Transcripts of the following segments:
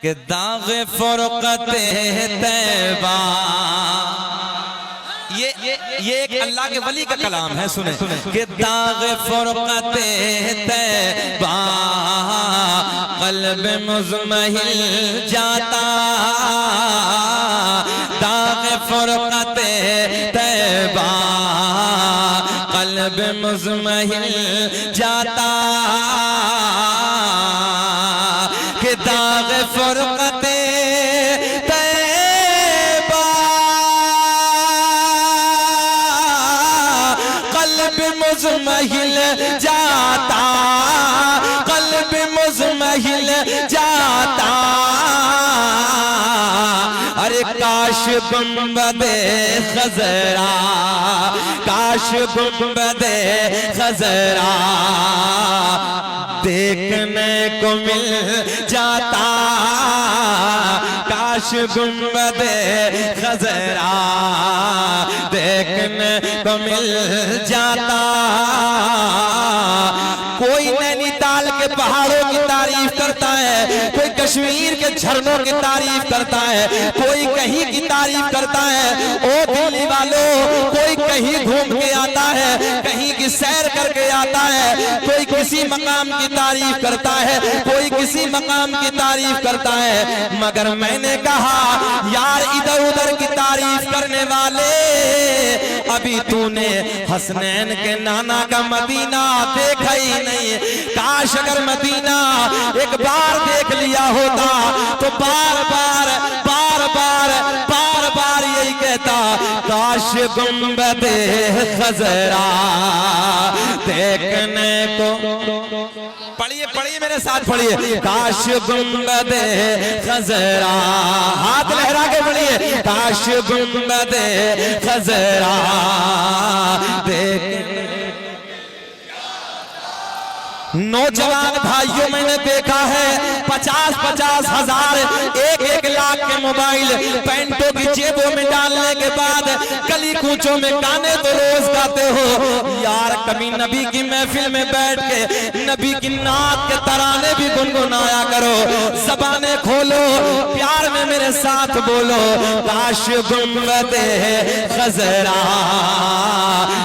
कि दाग फुरक़त तैबा, ये एक अल्लाह के वली का कलाम है, सुने कि दाग फुरक़त तैबा क़ल्ब मुज़महिल जाता, दाग फुरक़त तैबा क़ल्ब मुज़महिल जाता, कि दाग फुरक़त तैबा क़ल्ब मुज़महिल जाता, क़ल्ब मुज़महिल जाता। अरे काश गुंबदे खज़रा, काश गुंबदे खज़रा देखने को मिल जाता, काश गुंबदे खज़रा देखने को मिल जाता। कोई नैनीताल के पहाड़ों की तारीफ करता है, कोई कश्मीर के झरनों की तारीफ करता है, कोई कहीं की तारीफ करता है। ओ दिल्ली वालों, कोई कहीं घूम के आता है, कहीं की सैर करके आता है, कोई किसी मकाम की तारीफ करता है, कोई किसी मकाम की तारीफ करता है। मगर मैंने कहा यार इधर उधर की तारीफ करने वाले, अभी तूने हसनैन के नाना का मदीना देखा ही नहीं। काश अगर मदीना एक बार देख लिया होता तो बार बार बार बार बार बार यही कहता, काश गुंबदे खज़रा देखने को। पढ़िए पढ़िए मेरे साथ पढ़िए, काश गुंबदे खज़रा, हाथ लहरा के पढ़िए, काश गुंबदे खज़रा देखने। नौजवान भाइयों मैंने देखा है 50-50 हजार, 1-1 लाख के मोबाइल पैंटों की जेबों में डालने के बाद गली कूचों में गाने तो रोज गाते हो यार, कभी नबी की महफिल में बैठ के नबी की नात के तराने भी गुनगुनाया करो। ज़बानें खोलो, प्यार में मेरे साथ बोलो, काश गुंबदे खज़रा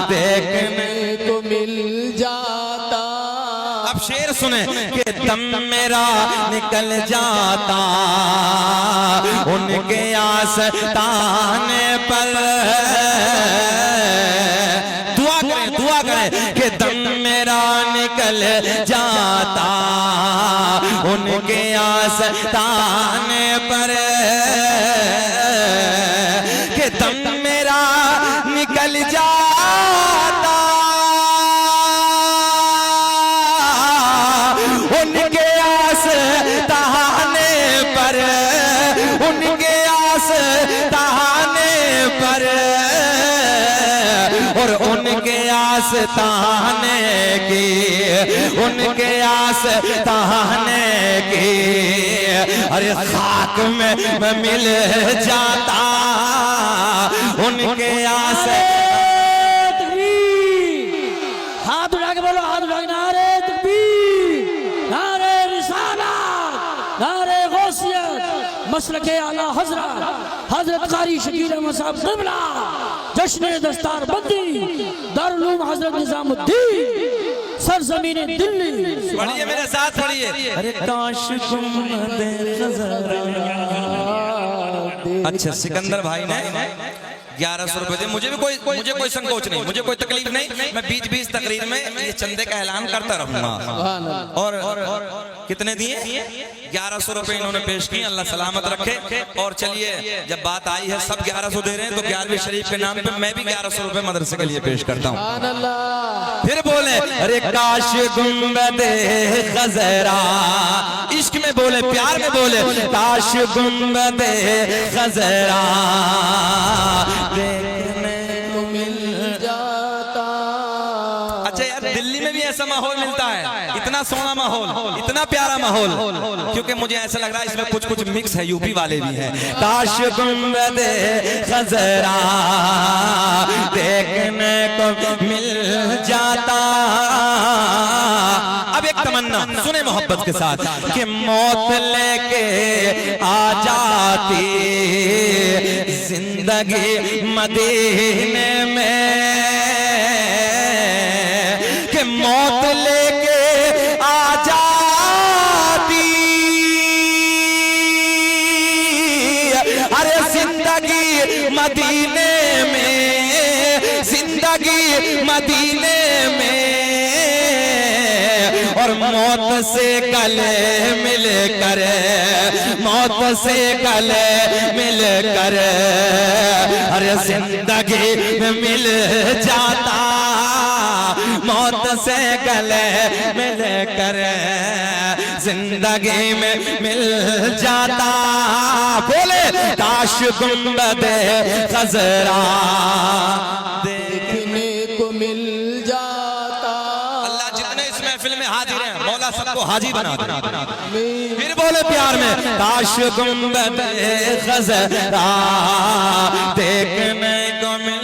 देखने को मिल जाता। अब शेर सुने कि दम मेरा निकल जाता उनके आस्ताने पर, दुआ करें कि दम मेरा निकल जाता उनके आस्ताने पर, कि दम मेरा निकल जाता उनके आस्ताने पर, उनके आस्ताने पर, और उनके आस्ताने की, उनके आस्ताने की अरे खाक में मैं मिल जाता उनके आस्ताने। हाथ उठा के बोलो, हाथ उठा के नारे तकबीर, नारे रिसालत, नारे गौसियत, मसलके आला हज़रत हज़रत कारी शकील अहमद साहब क़िबला, जश्न दस्तार बंदी दारुल उलूम हज़रत निज़ामुद्दीन सरज़मीन दिल्ली। पढ़िए मेरे साथ पढ़िए, अरे काश गुंबदे खज़रा। अच्छा सिकंदर भाई ने 1100 रुपए दे, मुझे कोई संकोच नहीं, मुझे कोई तकलीफ नहीं, मैं बीच तकरीर में ये चंदे का ऐलान करता रहूंगा। और कितने दिए? 1100 रुपए इन्होंने पेश किए, अल्लाह सलामत रखे। और चलिए जब बात आई है सब 1100 दे रहे हैं, तो 11वीं शरीफ के नाम पे मैं भी 1100 रुपए मदरसे के लिए पेश करता हूँ। फिर बोले अरे काश गुंबदे खज़रा, इश्क में बोले, प्यार में बोले, काश गुंबदे खज़रा देखने को मिल जाता। अच्छा यार दिल्ली में भी ऐसा माहौल मिलता है, इतना सोना माहौल, इतना प्यारा माहौल, क्योंकि मुझे ऐसा लग रहा है इसमें कुछ कुछ मिक्स है, यूपी वाले भी हैं। काश गुंबदे खज़रा देखने को मिल जाता। अब अब एक तमन्ना सुने मोहब्बत के साथ कि मौत लेके आ जाती जिंदगी मदीने में, कि मौत लेके आ जाती, अरे जिंदगी मदीने में, जिंदगी मदीने में, और मौत से गले मिल कर, मौत से गले मिल कर, अरे जिंदगी में मिल जाता, मौत से गले मिल कर जिंदगी में मिल जाता। बोले काश गुंबदे खजरा देखने को मिल जाता। अल्लाह जितने इस महफिल में हाजिर हैं मौला सबको हाजिर बना दे। आमीन। फिर बोले प्यार में काश गुंबदे खजरा देखने को मिल।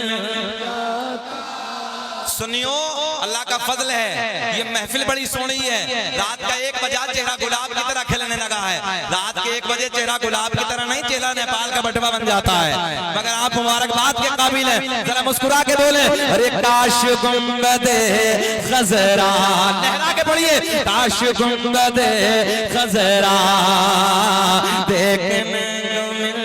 सुनियो अल्लाह का फजल है, ये महफिल बड़ी सोहनी है। रात का 1 बजा चेहरा गुलाब की तरह खिलने लगा है। रात के 1 बजे चेहरा गुलाब की तरह नहीं, चेहरा नेपाल का बटवा बन जाता है। मगर आप मुबारकबाद के काबिल हैं, जरा मुस्कुरा के बोले अरे काश गुंबदे खजरा, लहरा के पढ़िए काश गुंबदे खजरा देखने को मिल।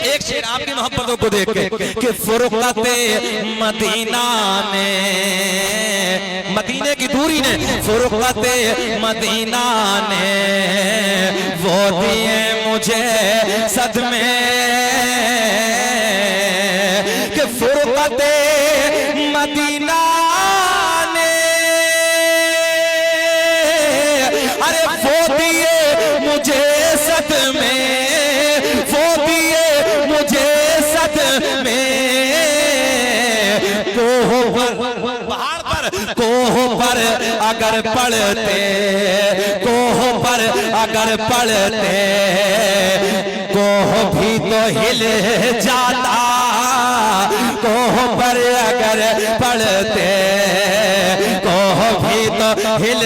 एक शेर आपकी मोहब्बतों को देख के कि फुरकते मदीना ने, मदीने की दूरी ने, फुरकते मदीना ने वो दिए मुझे सदमे, कि फुरकते मदीना ने, अरे वो दिए मुझे सदमे, पहाड़ पर कोह पर अगर पड़ते, कोह पर अगर पड़ते, कोह भी तो हिल जाता, कोह पर अगर पड़ते, कोह भी तो हिल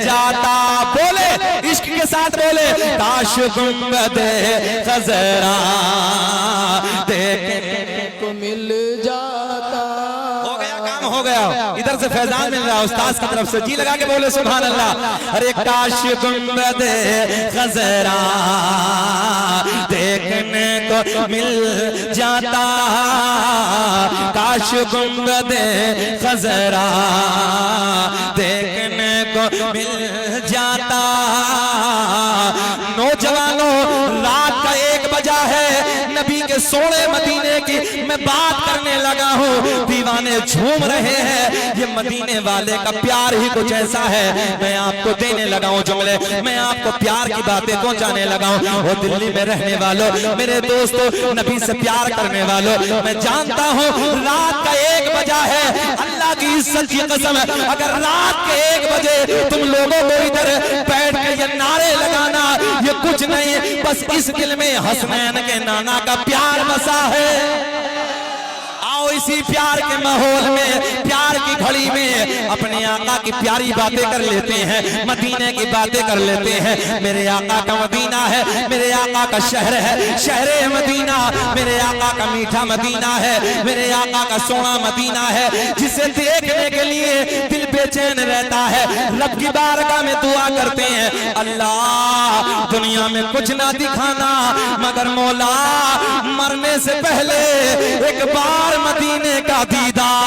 जाता। बोले इश्क के साथ बोले काश गुंबदे खजरा देखने को मिल जाता। हो गया, इधर से फैजान मिल रहा है उस्ताद की तरफ से, जी लगा के बोले सुभान अल्लाह। अरे काश गुंबदे खजरा देखने को मिल जाता, काश गुंबदे खजरा देखने को मिल जाता। नौजवानों रात का 1 बजा है, नबी के सोने मदीने की मैं बात करने लगा हूँ। दीवाने झूम रहे हैं, ये मदीने वाले का प्यार ही कुछ ऐसा है। मैं आपको देने लगा हूँ जुमले, मैं आपको प्यार की बातें पहुंचाने लगा हूँ। वो दिल्ली में रहने वालों, मेरे दोस्तों, नबी से प्यार करने वालों, मैं जानता हूँ रात का 1 बजा है, अल्लाह की इज्जत की कसम है, अगर रात के 1 बजे तुम लोगों को इधर बैठ के ये नारे लगाना, ये कुछ नहीं, बस इस दिल में हसनैन के नाना का प्यार बसा है। आओ इसी प्यार के माहौल में, प्यार की घड़ी में अपने आका की प्यारी बातें कर लेते हैं, मदीने की बातें कर लेते हैं। मेरे आका का मदीना है, मेरे आका का शहर है, शहर मदीना, मेरे आका का मीठा मदीना है, मेरे आका का सोना मदीना है, जिसे देखने के लिए दिल बेचैन रहता है। रब की बारगाह में दुआ करते हैं, अल्लाह दुनिया में कुछ ना दिखाना, मगर मौला मरने से पहले एक बार मदीने का दीदार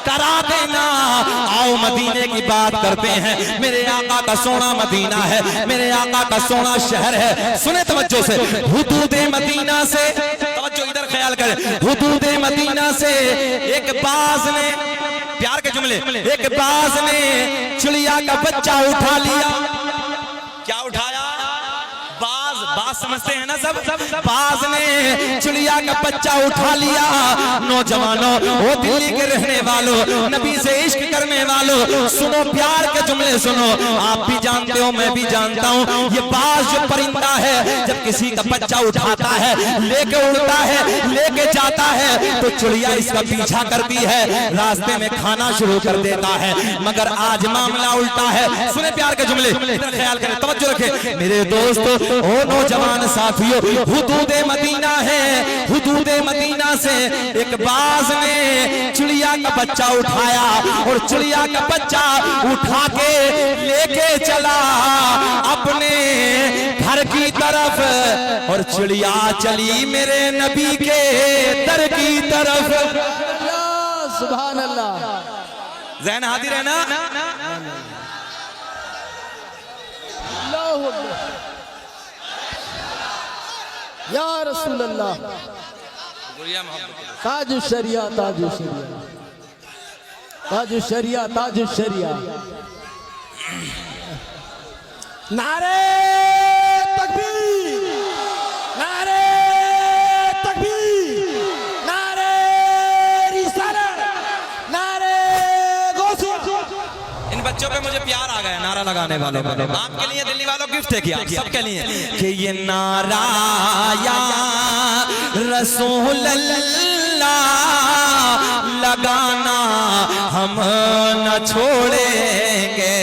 करा देना। आओ मदीने की बात करते हैं, मेरे आका का सोना मदीना है, मेरे आका का सोना शहर है। सुने तवज्जो से, हुदूदे मदीना से, तवज्जो इधर ख्याल करें, हुदूदे मदीना से एक बाज ने, प्यार के जुमले, एक बाज ने चिड़िया का बच्चा उठा लिया। क्या उठाया? बाज बात समझते हैं ना सब। बाज ने चिड़िया का बच्चा उठा लिया। नौजवानों, वो दिल्ली के रहने वालों, नबी से इश्क करने वालों, सुनो प्यार के जुमले सुनो। आप भी जानते हो, मैं भी जानता हूँ, ये बाज जो परिंदा है जब किसी का बच्चा उठाता है, लेके उड़ता है, लेके जाता है, तो चिड़िया इसका पीछा करती है, रास्ते में खाना शुरू कर देता है। मगर आज मामला उल्टा है। सुने प्यार के जुमले, ख्याल करें, तवज्जो रखें मेरे दोस्तों, ओ नौजवान साथियों। हुदूदे मदीना है, हुदूदे मदीना से एक बाज ने चिड़िया का बच्चा उठाया और चिड़िया का बच्चा उठा के लेके चला अपने घर की तरफ, और चिड़िया चली मेरे नबी के दर की तरफ। सुभान अल्लाह। ज़हन हाजिर है ना? या रसूल अल्लाह। ताजु शरिया, ताजु शरिया, ताजु शरिया, ताजु शरिया। नारे तकबीर, नारे तकबीर, नारे रिसालत, नारे गौसियत। इन बच्चों पे मुझे प्यार आ गया नारा लगाने वालों पे। आपके लिए दिल्ली वालों गिफ्ट है किया, सबके लिए कि ये नारा या रसूल अल्लाह लगाना हम न छोड़ेंगे,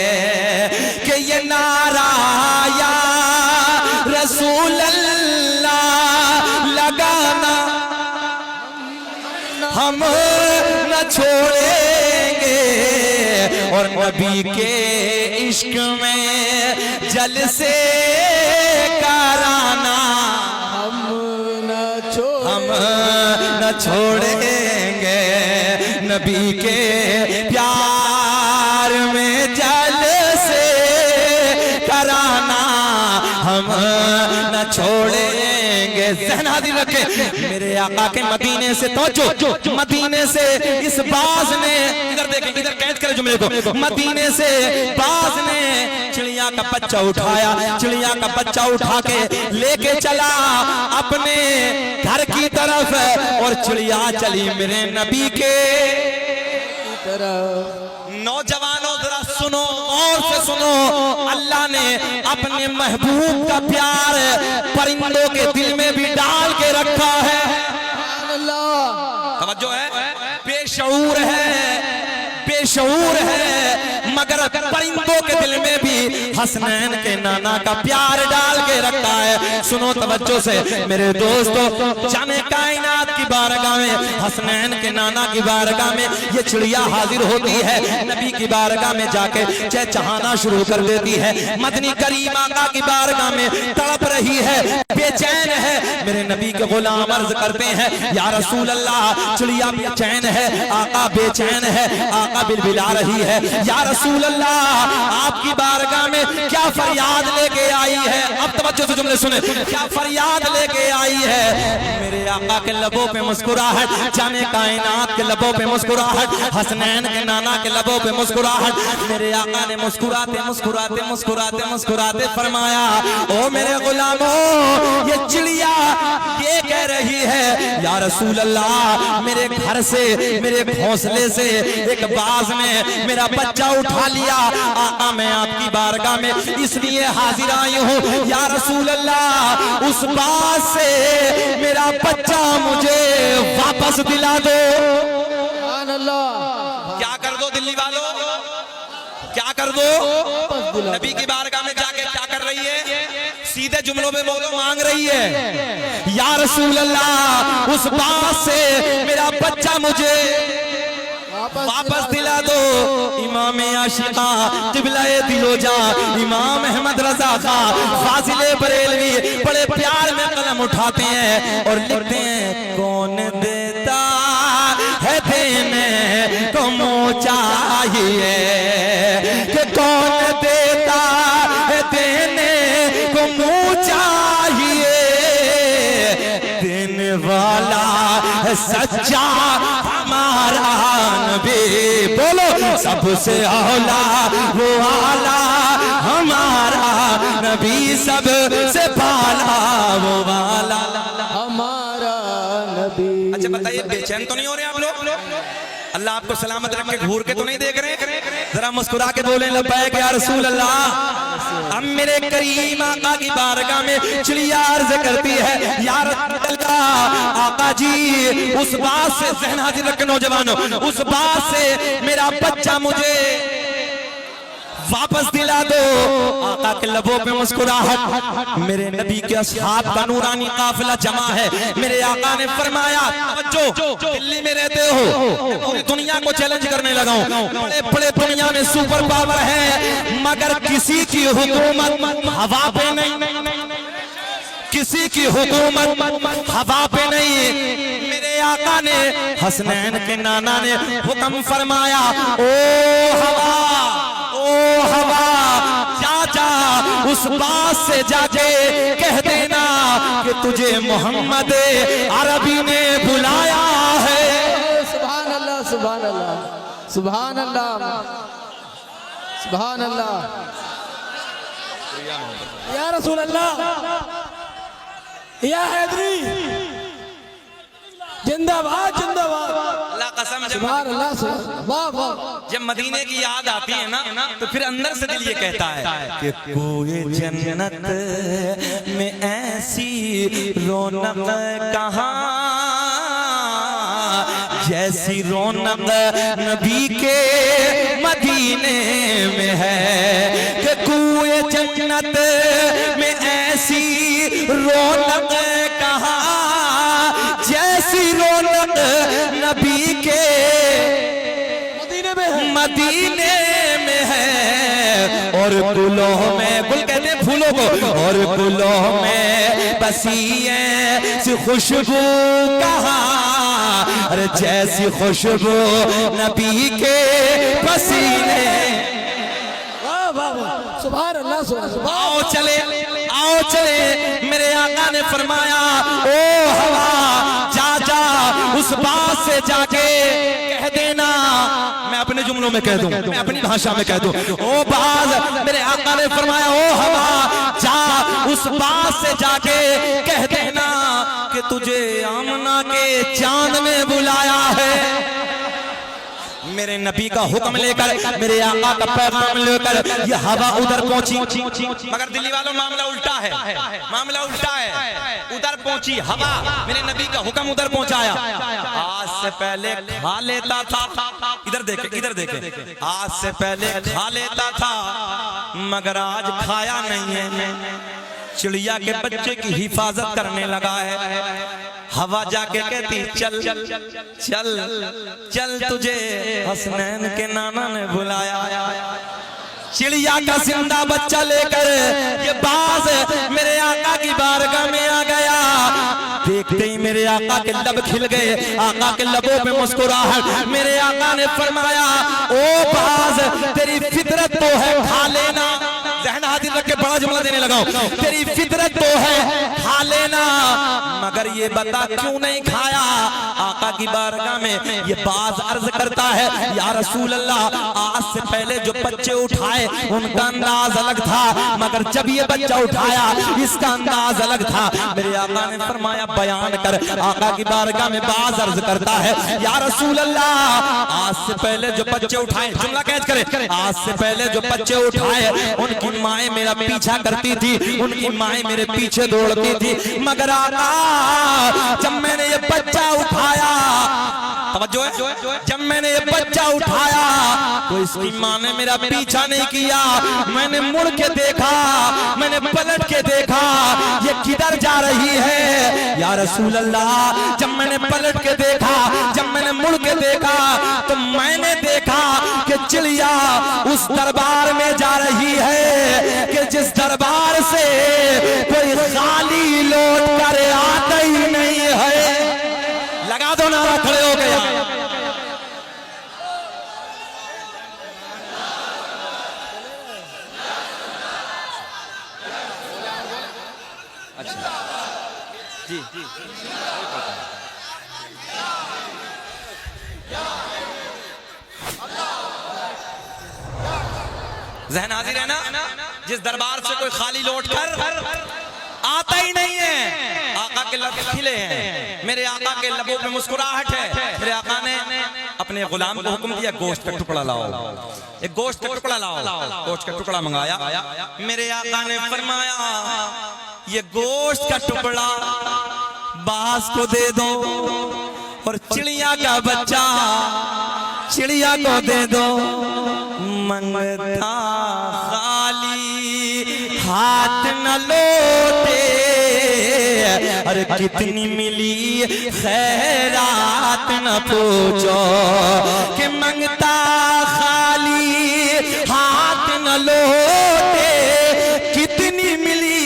कि ये नारा या रसूल अल्लाह लगाना हम न छोड़ेंगे, और नबी के इश्क में जलसे कराना हम न छोड़ेंगे, नबी के प्यार में जलसे कराना हम न छोड़ेंगे। ज़हन हाजिर रखे मेरे आका के मदीने से, तो मदीने से इस बाज ने, इधर देखें, इधर कैद करें जुमले को, मदीने से बाज ने चिड़िया का बच्चा उठाया, चिड़िया का बच्चा उठा के लेके चला अपने घर की तरफ, और चिड़िया चली मेरे नबी के तरफ। नौजवानों जरा सुनो, और से सुनो, अल्लाह ने अपने महबूब का प्यार परिंदों के दिल में भी डाल के रखा है। तवज्जो है, बेशऊर है, बेशऊर है, मगर परिंदों के दिल में भी हसनैन के नाना का प्यार डाल के रखा है। सुनो तवज्जो से मेरे दोस्तों, जाने कायनात की बारगाह में, हसनैन के नाना की बारगाह में ये चिड़िया हाजिर होती है, नबी की बारगाह में जाके चहचहाना शुरू कर देती है। मदनी करीम आका की बारगाह में तड़प रही है, बेचैन है। मेरे नबी के गुलाम अर्ज करते हैं, या रसूल अल्लाह, चिड़िया बेचैन है, आका बेचैन है, आका बिलबिला रही है। या रसूल अल्लाह, आपकी बारगाह में क्या फरियाद लेके आई है? अब तवज्जो से जुमले सुने, क्या फरियाद लेके आई है? मेरे आका के लबों पे मुस्कुराहट, जाने कायनात के लबों पे मुस्कुराहट, हसनैन के नाना के लबों पे मुस्कुराहट। मेरे आका ने मुस्कुराते मुस्कुराते मुस्कुराते मुस्कुराते फरमाया, ओ मेरे गुलामों, ये चिड़िया ये कह रही है, या रसूल अल्लाह, मेरे घर से, मेरे घोंसले से एक बाज ने मेरा बच्चा उठा लिया। आका मैं आपकी बारगाह में इसलिए हाजिर आई हूँ, या रसूल अल्लाह, उस बाज से मेरा बच्चा मुझे वापस दिला दो। क्या कर दो दिल्ली वालों, क्या कर दो? नबी की बारगाह में जाके क्या कर रही है? सीधे जुमलों में बोलो, मांग रही है, या रसूल अल्लाह, उस बात से मेरा बच्चा मुझे वापस दिला दो। इमाम आशिका क़िबला-ए दिलोजा इमाम अहमद रजा का फाजिले बरेलवी बड़े प्यार में कलम उठाते हैं और लिखते हैं, कौन देता है देने को मुँह चाहिए, कि कौन देता है देने को मुँह चाहिए, देने वाला है सच्चा हमारा नबी। बोलो, सबसे औला वो आला हमारा नबी सब से पाला वो वाला हमारा नबी। अच्छा बताइए, बेचैन तो नहीं हो रहे आप लोग? अल्लाह आपको सलामत रखे, घूर के तो नहीं देख रहे? जरा मुस्कुरा के बोले लब्बैक या रसूल अल्लाह। अब मेरे करीम आका की बारगाह में चिड़िया अर्ज करती है, या रसूल अल्लाह, आका जी उस बात से ज़हन हाजिर रखे नौजवानों, उस बात से मेरा बच्चा मुझे वापस दिला दो। आका के लबों पे मुस्कुराहट, मेरे नबी के असहाब का नूरानी काफिला जमा है। मेरे आका ने फरमाया, बच्चों दिल्ली में रहते हो, पूरी दुनिया को चैलेंज करने लगा हूं, बड़े बड़े दुनिया में सुपर पावर है, मगर किसी की हुकूमत हवा पे नहीं, किसी की हुकूमत हवा पे नहीं। मेरे आका ने, हसनैन के नाना ने हुक्म फरमाया, ओ हवा, ओ हवा, जा जा उस बात से जाके कह देना कि तुझे मोहम्मद अरबी ने बुलाया है। सुभान अल्लाह, सुभान अल्लाह, सुभान अल्लाह, सुभान अल्लाह। या रसूल अल्लाह, या हैदरी, जिंदाबाद जिंदाबाद। अल्लाह कसम, सुभान अल्लाह, वाह वाह। जब मदीने की याद आती है ना, तो फिर अंदर से दिल ये कहता है कि कोई जन्नत में ऐसी रौनक कहाँ, जैसी रौनक नबी के मदीने में है। कि कोई जन्नत में ऐसी रौनक कहाँ, जैसी रौनक नबी के मदीने में है। और गुलों में, गुल कहते हैं फूलों को, और गुलों में बसी ऐसी खुशबू कहाँ, अरे जैसी खुशबू नबी के पसीने। वाह वाह वाह, सुभान अल्लाह, सुभान अल्लाह। आओ चले, आओ चले। मेरे आका ने फरमाया, ओ हवा, जा जा उस बात से जाके कह देना, मैं अपने जुमलों में कह दूं, मैं अपनी भाषा में कह दूं, ओ बाज, मेरे आका ने फरमाया, ओ हवा, जा उस बात से जाके कह देना कि तुझे आमना के चांद में बुलाया है। मेरे नबी का हुक्म लेकर, मेरे आका का पैगाम लेकर ये हवा उधर पहुंची, मगर दिल्ली वालों मामला उल्टा है, मामला उल्टा है। उधर पहुंची हवा, मेरे नबी का हुक्म उधर पहुंचाया। आज से पहले खा लेता था, इधर देखे, इधर देखे, आज से पहले खा लेता था, मगर आज खाया नहीं है। चिड़िया के बच्चे की हिफाजत करने लगा है। हवा जाके कहती, चल चल चल, तुझे हसनैन के नाना ने बुलाया। चिड़िया का जिंदा बच्चा लेकर ये बाज मेरे आका की बारगाह में आ गया। देखते ही मेरे आका के लब खिल गए, आका के लबों पे मुस्कुराहट। मेरे आका ने फरमाया, ओ बाज, तेरी फितरत तो है खा लेना, ज़हन हाजिर रख के बड़ा जुमला देने लगा हूं, तेरी फितरत तो है खा लेना, मगर ये बता क्यों नहीं खाया। आका की बारगाह में ये बाज अर्ज करता है, या रसूल अल्लाह, आज से पहले जो बच्चे उठाए उनका अंदाज अलग था, मगर जब ये बच्चा उठाया इसका अंदाज अलग था। मेरे आका ने फरमाया, बयान कर। आका की बारगाह में बाज अर्ज करता है, या रसूल अल्लाह, आज से पहले जो बच्चे उठाए, जुमला कैच करे, आज से पहले जो बच्चे उठाए उनकी माएं मेरा पीछा करती थी, उनकी माएं मेरे पीछे दौड़ती थी, मगर आका जब मैंने ये बच्चा उठाया, तवज्जो है, जब मैंने ये बच्चा उठाया तो इसकी माँ ने मेरा पीछा नहीं किया। मैंने मुड़ के देखा, मैंने पलट के देखा, ये किधर जा रही है या रसूल अल्लाह। जब मैंने पलट के देखा, जब मैंने मुड़ के देखा, तो मैंने देखा कि चिड़िया उस दरबार में जा रही है कि जिस दरबार से कोई खाली लौट कर आता ही नहीं है। लगा दो नारा, खड़े हो गया। अच्छा जी जी, ज़हन हाजिर है ना? जिस दरबार से कोई खाली लौट कर आता ही नहीं है। आका के लब खिले हैं, मेरे आका के लबों पे मुस्कुराहट है। मेरे आका ने अपने गुलाम को हुक्म दिया गोश्त का टुकड़ा लाओ, एक गोश्त का टुकड़ा लाओ। गोश्त का टुकड़ा मंगाया। मेरे आका ने फरमाया ये गोश्त का टुकड़ा बास को दे दो और चिड़िया का बच्चा चिड़िया को दे दो। मंगता खाली हाथ न लौटे, अरे कितनी मिली खैरात न पूछो। कि मंगता खाली हाथ न लौटे, कितनी मिली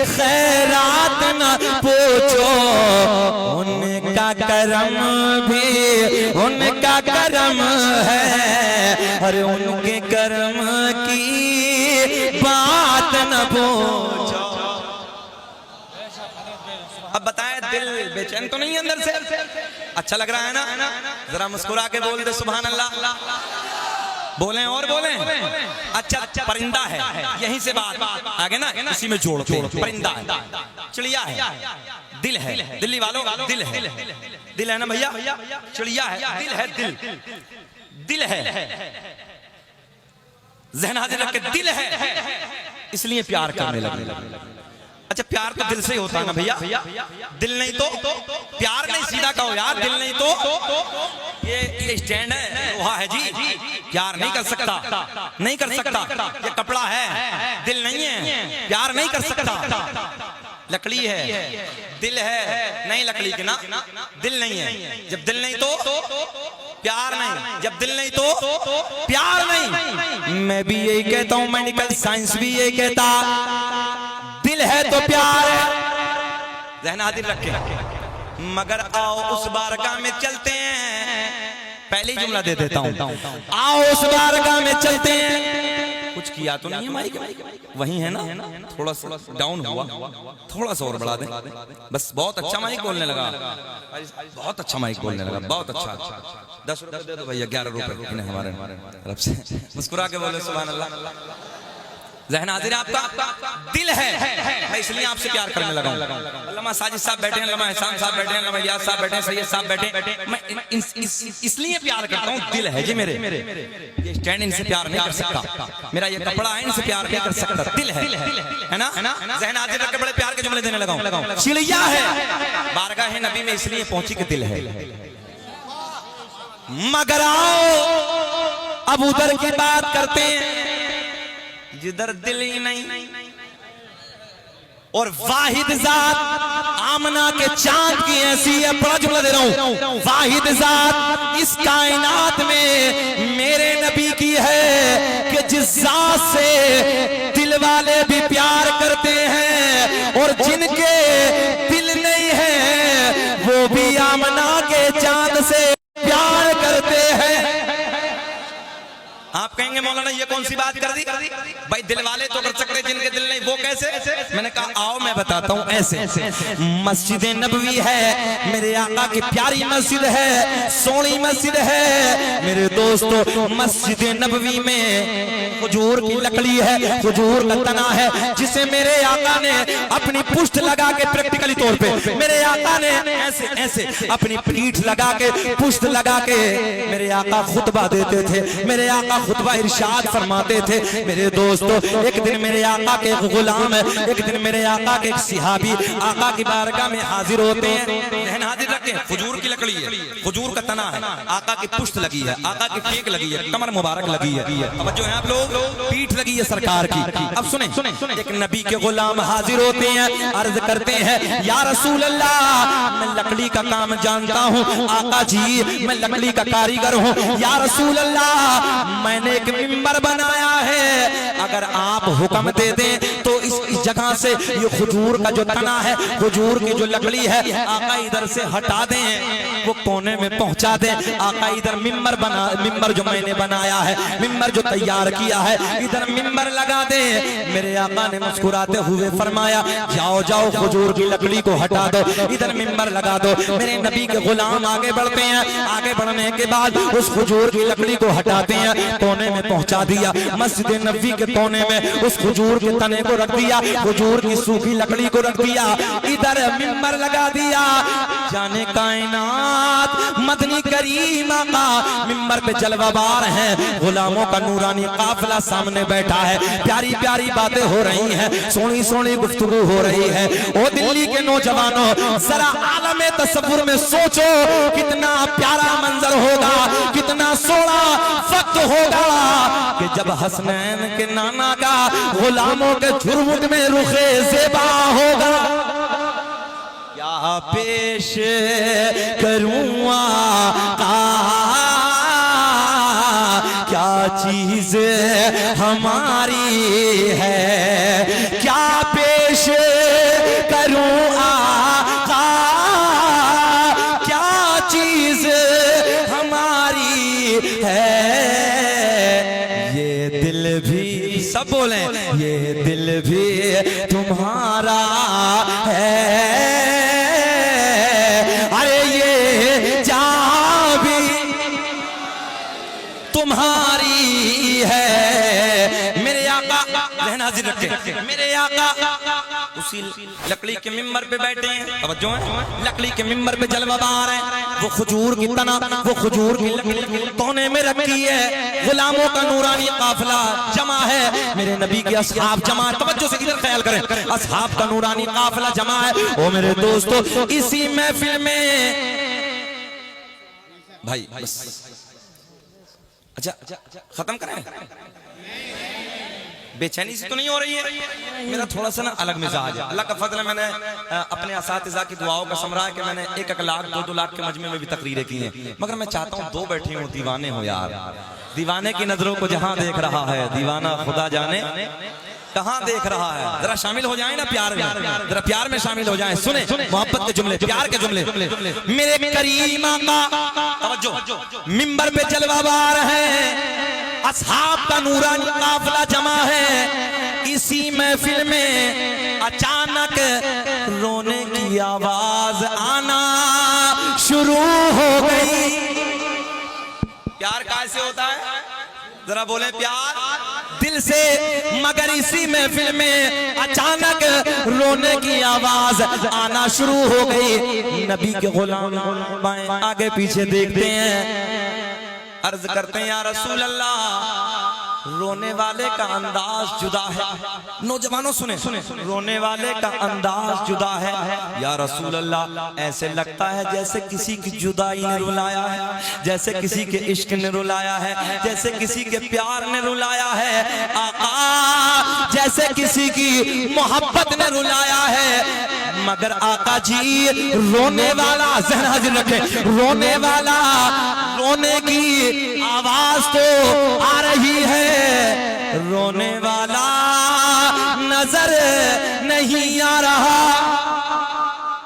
खैरात न पूछो। उनका करम भी उनका करम है, अरे उनके करम की बात न पूछो। अब बताएं दिल बेचैन तो नहीं अंदर से? अच्छा लग रहा है ना? जरा मुस्कुरा के बोल दे सुभान अल्लाह। बोलें और बोलें। अच्छा परिंदा है, यहीं से बात आगे ना इसी में जोड़। परिंदा है, चिड़िया है, दिल है। दिल्ली वालों दिल है, दिल है ना भैया? चिड़िया है, दिल है, दिल है। ज़हन हाजिर रख के दिल है, इसलिए प्यार करने लगे। अच्छा प्यार तो दिल से ही होता है ना भैया? दिल नहीं तो प्यार नहीं। सीधा कहो यार, दिल नहीं तो ये स्टैंड है, लोहा है जी, प्यार नहीं कर सकता, नहीं कर सकता। ये कपड़ा है, दिल नहीं है, प्यार नहीं कर सकता। लकड़ी है, दिल है, नहीं लकड़ी के ना, दिल नहीं है। जब दिल नहीं तो प्यार नहीं, जब दिल नहीं तो प्यार नहीं। मैं भी यही कहता हूं, मेडिकल साइंस भी यही कहता, दिल है तो प्यार है। ज़हन हाजिर रखें। मगर आओ उस बारगाह में चलते हैं, पहले ही जुमला दे देता हूं, आओ उस बारगाह में चलते हैं। कुछ किया तो नहीं है माइक? वही है ना? थोड़ा सा डाउन हुआ, थोड़ा सा और बढ़ा दे बस। बहुत अच्छा माइक बोलने लगा, बहुत अच्छा माइक बोलने लगा, बहुत अच्छा। 10 रुपए दे दो भैया, 11 रुपए हमारे तरफ से। मुस्कुरा के बोले सुभान अल्लाह। ज़हन हाजिर है आपका? दिल है, मैं इसलिए आपसे प्यार करने लगा हूं। अल्लामा साजिद साहब बैठे हैं, अल्लामा एहसान साहब बैठे हैं, अल्लामा इलियास साहब बैठे हैं, सैयद साहब बैठे। मैं इसलिए प्यार करता हूं, दिल है जी मेरे। ये स्टैंड इनसे प्यार नहीं कर सकता, मेरा ये कपड़ा है इनसे प्यार नहीं कर सकता। दिल है ना? ज़हन हाजिर रख के बड़े प्यार के जुमले देने लगा हूं। चिड़िया है, बारगाह है नबी में इसलिए पहुंची कि दिल है। मगर आओ अब उधर की बात करते हैं जिधर दिल ही नहीं। और वाहिद जात आमना के चांद की ऐसी है, बड़ा जुमला दे रहा हूं। वाहिद जात इस कायनात में मेरे नबी की है कि जिस जात से दिल वाले भी प्यार करते हैं, और जिनके दिल नहीं है वो भी आमना के चांद से प्यार करते हैं। आप कहेंगे मौलाना ये कौन सी बात कर दी? भाई दिल वाले तो कर सकते, जिनके दिल नहीं वो कैसे? मैंने कहा आओ मैं बताता हूँ ऐसे। मस्जिद नबवी है, मेरे आका की प्यारी मस्जिद है, सोनी मस्जिद है मेरे दोस्तों। मस्जिद नबवी में खजूर की लकड़ी है, खजूर का तना है, जिसे मेरे आका ने अपनी पुष्ट लगा के, प्रैक्टिकली तौर पे मेरे आका ने ऐसे ऐसे अपनी पीठ लगा के, पुष्ट लगा के मेरे आका खुतबा देते थे। मेरे आका खुतबा इरशाद फरमाते थे। मेरे दोस्तों एक दिन मेरे आका के गुलाम, एक दिन मेरे आका के सिहाबी आका की बारगाह में हाजिर होते हैं। ज़हन हाजिर रखें, खजूर की लकड़ी है, खजूर का तना है, आका की पुष्ट लगी है, आका की टेक लगी है, कमर मुबारक लगी है। अब जो है आप लोग पीठ लगी है सरकार की। अब सुने, एक नबी के गुलाम हाजिर होते हैं, अर्ज करते हैं या रसूल अल्लाह मैं लकड़ी का काम जानता हूँ, आका जी मैं लकड़ी का कारीगर हूँ। या रसूल अल्लाह मैंने एक मिंबर बनाया है, अगर आप हुक्म दे दें तो इस जगह से ये खजूर का जो तना है, खजूर की जो लकड़ी है, आका इधर से हटा दें। वो कोने में पहुंचा दे। आका इधर मिंबर जो मैंने बनाया है, मिंबर जो तैयार किया है, इधर मिंबर लगा दे। मेरे आका ने मुस्कुराते हुए फरमाया जाओ जाओ खजूर की लकड़ी को हटा दो, इधर मिंबर लगा दो। मेरे नबी के गुलाम आगे बढ़ते हैं, आगे बढ़ने के बाद उस खजूर की लकड़ी को हटाते हैं, कोने में पहुंचा दिया। मस्जिद नबी के कोने में उस खजूर के तने को रख दिया, खजूर की सूखी लकड़ी को रख दिया, इधर मिंबर लगा दिया। जाने कायनात मदनी करीम का मिंबर पे जलवाबार है, गुलामों का नूरानी काफिला सामने बैठा है, प्यारी प्यारी बातें हो रही हैं, सोनी सोनी गुफ्तगू हो रही है। ओ दिल्ली के नौजवानों, जरा आलमे तसव्वुर में सोचो कितना प्यारा मंजर होगा, कितना सोना वक्त होगा कि जब हसनैन के नाना का गुलामों के झुरमुट में रुखे ज़ेबा होगा। क्या पेश करूँ आका, क्या चीज हमारी है, क्या पेश करूँ आका, क्या चीज हमारी है। ये दिल भी, सब बोले, ये दिल भी तुम्हारा है, अरे ये जान भी तुम्हारी है। मेरे आका रहना हाजिर रखे, मेरे आका उसी लकड़ी के मिंबर पे बैठे हैं, तवज्जो है, लकड़ी के मिंबर पे जलवाबार है। वो खजूर की तना, वो खजूर की लकड़ी कोने में रखी है, गुलामों का नूरानी काफिला जमा है, मेरे नबी के असहाब जमा, तवज्जो से इधर ख्याल करें, असहाब का नूरानी काफिला जमा है। ओ मेरे दोस्तों, इसी महफिल में भाई बस अच्छा खत्म करें, बेचैनी से तो नहीं हो रही है? मेरा थोड़ा सा ना अलग मिजाज है, अल्लाह का फजल है। मैंने अपने असातिज़ा की दुआओं का समरा है कि मैंने 1-1 लाख 2-2 लाख के मजमे में भी तकरीरें की हैं, मगर मैं चाहता हूँ दो बैठे हूँ दीवाने हो यार, दीवाने की नजरों को जहां देख रहा है दीवाना खुदा जाने कहां देख रहा है। जरा शामिल हो जाए ना प्यार में, जरा प्यार में शामिल हो जाए, सुने मोहब्बत के जुमले, प्यार के जुमले। मेरे करीम आका तवज्जो, मिंबर पे जलवाबार है, असहाब का नूरानी काफिला जमा है। इसी महफिल में अचानक रोने की आवाज आना शुरू हो गई। प्यार कैसे होता है, जरा बोले, प्यार दिल से, मगर इसी महफिल में अचानक रोने की आवाज आना शुरू हो गई। नबी के गुलाम आगे पीछे देखते हैं, अर्ज करते हैं या रसूल अल्लाह, रोने वाले का अंदाज जुदा है। नौजवानों सुने, रोने वाले का अंदाज जुदा है। या रसूल अल्लाह, ऐसे लगता है जैसे किसी की जुदाई ने रुलाया है, जैसे किसी के इश्क ने रुलाया है, जैसे किसी के प्यार ने रुलाया है। आका, जैसे किसी की मोहब्बत ने रुलाया है। मगर आका जी, रोने वाला, ज़हन हाजिर रखे, रोने वाला, रोने की आवाज तो आ रही है, रोने वाला नजर नहीं आ रहा।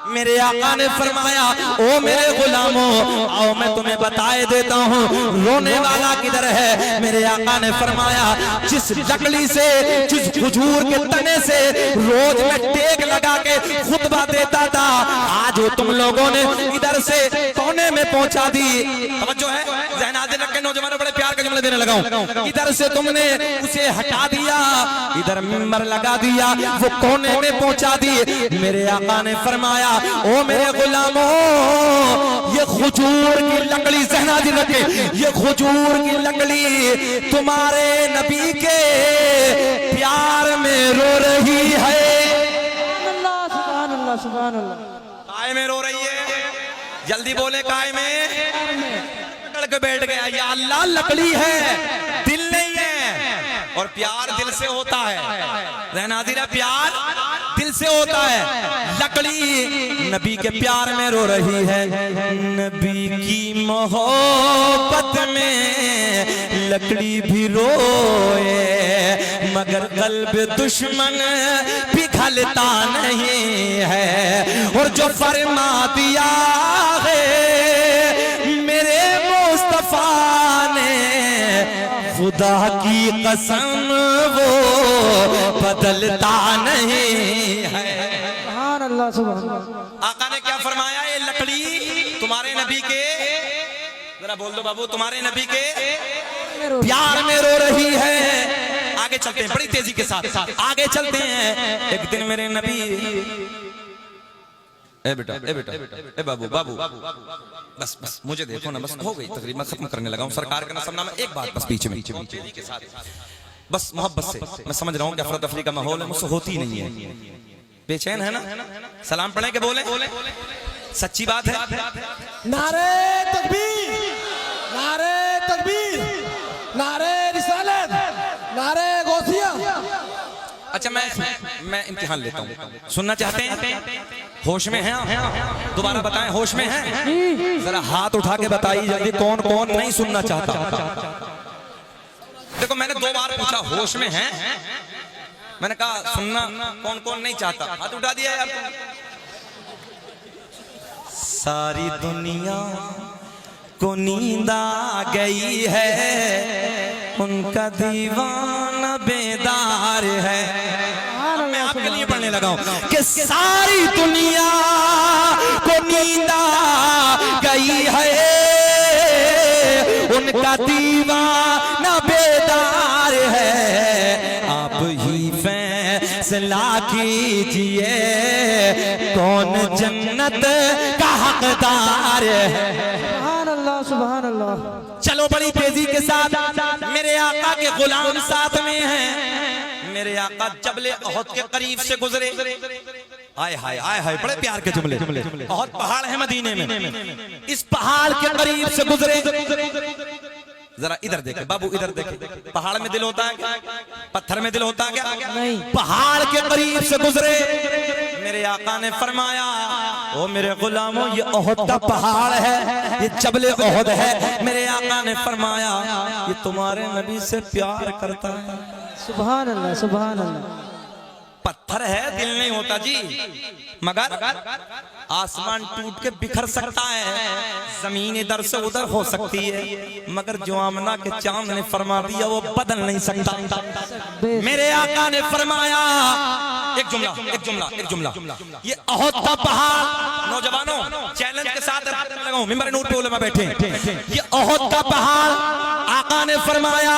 मेरे आका ने फरमाया, ओ मेरे गुलामों, आओ मैं तुम्हें बताए देता हूँ रोने वाला किधर है। मेरे आका ने फरमाया, जिस लकड़ी से, जिस खजूर के तने से रोज में टेक लगा के खुतबा देता था, आज वो तुम लोगों ने इधर से कोने में पहुंचा दी। तवज्जो है, ज़हन हाजिर रख के नौजवानों, बड़े प्यार के जुमले देने लगा हूं। इधर से तुमने उसे हटा दिया, इधर मिंबर लगा दिया, वो कोने में पहुंचा दी। मेरे आका ने फरमाया, ओ मेरे गुलामों, ये खजूर की लकड़ी, ज़हन हाजिर रखे, ये खजूर की लकड़ी तुम्हारे नबी के प्यार में रो रही है। सुभान अल्लाह, काय में रो रही है, जल्दी बोले, काय में पकड़ के बैठ गया। या अल्लाह, लकड़ी है, दिल नहीं है, और प्यार दिल से होता है। रहना दीरा, प्यार दिल से होता है। लकड़ी नबी के प्यार में रो रही है, नबी की मोहब्बत में लकड़ी भी रोए, मगर कल्ब दुश्मन पिघलता नहीं है। और जो फरमा दिया है खुदा की कसम वो बदलता नहीं है। सुभान अल्लाह सुभान अल्लाह। आका ने क्या फरमाया, ये लकड़ी तुम्हारे नबी के, जरा बोल दो बाबू, तुम्हारे नबी के प्यार में रो रही है। आगे चलते हैं बड़ी तेजी के साथ, आगे चलते हैं। एक दिन मेरे नबी, ए बेटा ए बाबू बाबू, बस बस मुझे देखो ना, बस हो गई तकरीबन, खत्म करने लगा हूँ सरकार का समझना में। एक बात बस बीच में बस मोहब्बत से, मैं समझ रहा हूँ कि अफरा तफरी का माहौल है, मुझसे होती नहीं है, बेचैन है ना। सलाम पढ़े के बोले, सच्ची बात है। नारे तकबीर, नारे तकबीर, नारे रिसालत, नारे गौसिया। अच्छा मैं इम्तिहान लेता हूँ, सुनना चाहते हैं? होश में हैं? दोबारा बताएं, होश में हैं? जरा हाथ उठा के बताइए जल्दी, कौन कौन नहीं सुनना चाहता। देखो मैंने 2 बार पूछा, होश में हैं? मैंने कहा सुनना कौन कौन नहीं चाहता, हाथ उठा दिया यार। सारी दुनिया को नींद आ गई है, उनका दीवाना बेदार है। मैं आपके लिए पढ़ने लगा हूं कि सारी दुनिया को नींद आ गई है, उनका दीवाना बेदार है। आप ही फैसला कीजिए कौन जन्नत का हकदार है। सुभान अल्लाह सुभान अल्लाह। चलो बड़ी तेजी के साथ, मेरे आका के गुलाम साथ में हैं। मेरे आका जबले ओहद के करीब से गुजरे, आय हाय आय हाय, बड़े प्यार के जुमले। ओहद पहाड़ है मदीने में, इस पहाड़ के करीब से गुजरे। जरा इधर देखे बाबू, इधर देखे, पहाड़ में दिल होता है क्या? पत्थर में दिल होता है क्या? नहीं। पहाड़ के करीब से गुजरे, मेरे आका ने फरमाया, ओ मेरे गुलामों, ये ओहद का पहाड़ है, ये जबले ओहद है। मेरे आका ने फरमाया, ये तुम्हारे नबी से प्यार करता है। सुभान अल्लाह सुभान अल्लाह। पत्थर है, दिल नहीं होता जी, मगर आसमान टूट के बिखर सकता है, जमीन इधर से उधर हो सकती है, मगर जो आमना के चांद ने फरमा दिया वो बदल नहीं सकता। मेरे आका ने फरमाया, एक जुमला, ये ओहद का पहाड़, नौजवानों चैलेंज के साथ लगाऊं, मिंबर नूर पे उलमा बैठे, ये ओहद का पहाड़, आका ने फरमाया,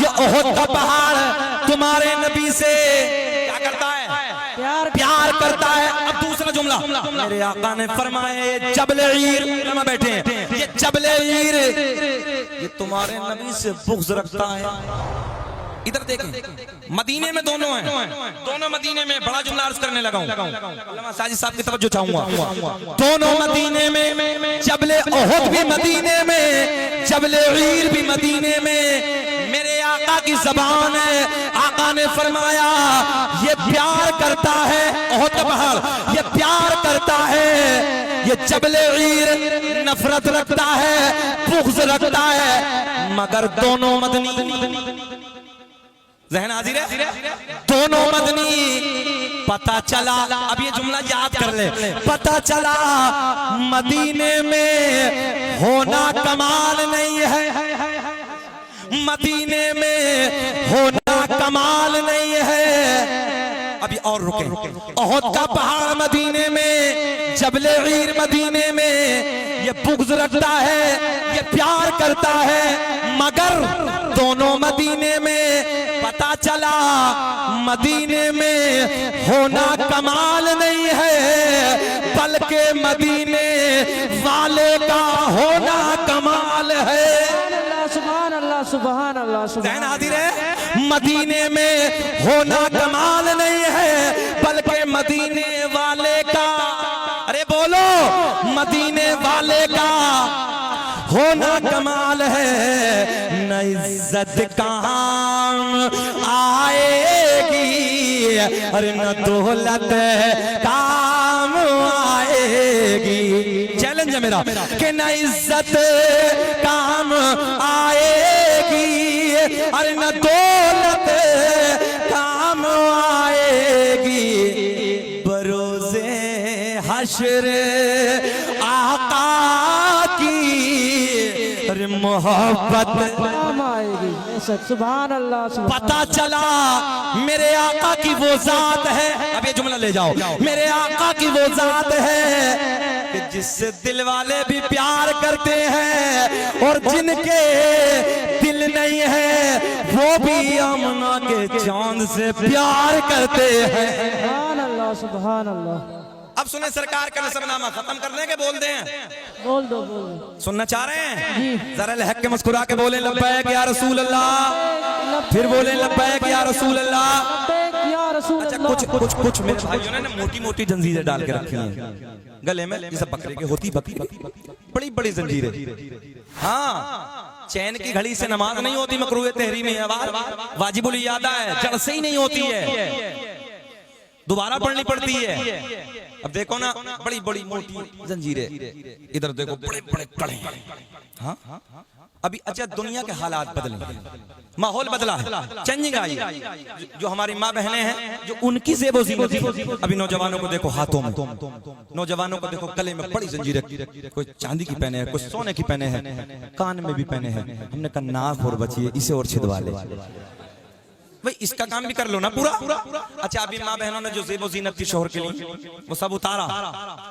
ये ओहद का पहाड़ तुम्हारे नबी से क्या करता है? प्यार करता है। अब दूसरा जुमला, मेरे आका ने फरमाया, ये जबले ईर, उलमा बैठे हैं, ये जबले ईर ये तुम्हारे नबी से बुग़्ज़ रखता है। इधर देखें, मदीने में दोनों हैं, दोनों मदीने में। बड़ा जुमला अर्ज करने लगा हूं, साजिद साहब की तवज्जो चाहूंगा। दोनों मदीने में, जबले ओहद भी मदीने में, जबले ईर भी मदीने में। मेरे आका की ज़बान है, आका ने फरमाया, ये प्यार करता है, ओहद का पहाड़ ये प्यार करता है, ये जबले ईर नफरत रखता है, बुग़्ज़ रखता है, मगर दोनों मदनी, ज़हन हाजिर है, दोनों मदनी। पता चला, अब ये जुमला याद कर ले, पता चला मदीने में होना कमाल नहीं है, मदीने में होना कमाल नहीं है। अभी और रुके, ओहद का पहाड़ मदीने में, जबले ईर मदीने में, ये बुग़्ज़ रखता है, ये प्यार करता है, मगर दोनों मदीने में। पता चला मदीने में होना कमाल नहीं है, बल्कि मदीने वाले का होना कमाल है। सुभान अल्लाह सुभान अल्लाह सुभान अल्लाह। मदीने में होना कमाल नहीं है, बल्कि मदीने वाले का, अरे बोलो, मदीने वाले का होना कमाल है। न इज्जत काम आएगी, अरे न दौलत काम आएगी। चैलेंज है मेरा कि न इज्जत काम आएगी, अरे न दौलत काम आएगी। बरोज़े हश्र आका की फिर मोहब्बत काम आएगी। बेशक सुभान अल्लाह सुभान पता चला मेरे आका की वो जात है। अब ये जुमला ले जाओ, मेरे आका की वो जात है कि जिससे दिल वाले भी प्यार करते हैं और जिनके दिल नहीं है वो भी आमना के चांद से प्यार करते हैं। सुभान अल्लाह सुभान अल्लाह। अब सुने सरकार का नसबनामा खत्म करने के बोल दें, बोल दो। सुनना चाह रहे हैं? जरा लहक के मुस्कुरा के बोले लब्बैक या रसूल अल्लाह, फिर बोले लब्बैक या रसूल अल्लाह। या रसूल अच्छा कुछ मेरे भाइयों ने मोटी मोटी जंजीरें डाल के रखी हैं गले में, जैसे बकरे के होती बड़ी बड़ी जंजीरें। हाँ, चैन की घड़ी से नमाज नहीं होती, मकरूह तहरीम वाजिबुल इयादा है, जड़ से ही नहीं होती है, दोबारा पढ़नी पड़ती है। अब देखो ना, बड़ी बड़ी मोटी जंजीरें, इधर देखो बड़े बड़े कड़े। हाँ अभी अच्छा दुनिया के हालात बदले, माहौल बदला है, चेंजिंग आई। जो हमारी माँ बहनें हैं, जो उनकी ज़ेबो ज़ीनत थी, अभी नौजवानों को देखो हाथों में, नौजवानों को देखो गले में बड़ी जंजीरें, कोई चांदी की पहने है, कोई सोने की पहने हैं, कान में भी पहने हैं। हमने कहा नाक और बचिए, इसे और छिदवा ले भाई, इसका काम भी कर लो ना पूरा। अच्छा अभी माँ बहनों ने जो ज़ेबो ज़ीनत थी शोहर के लिए, वो सब उतारा।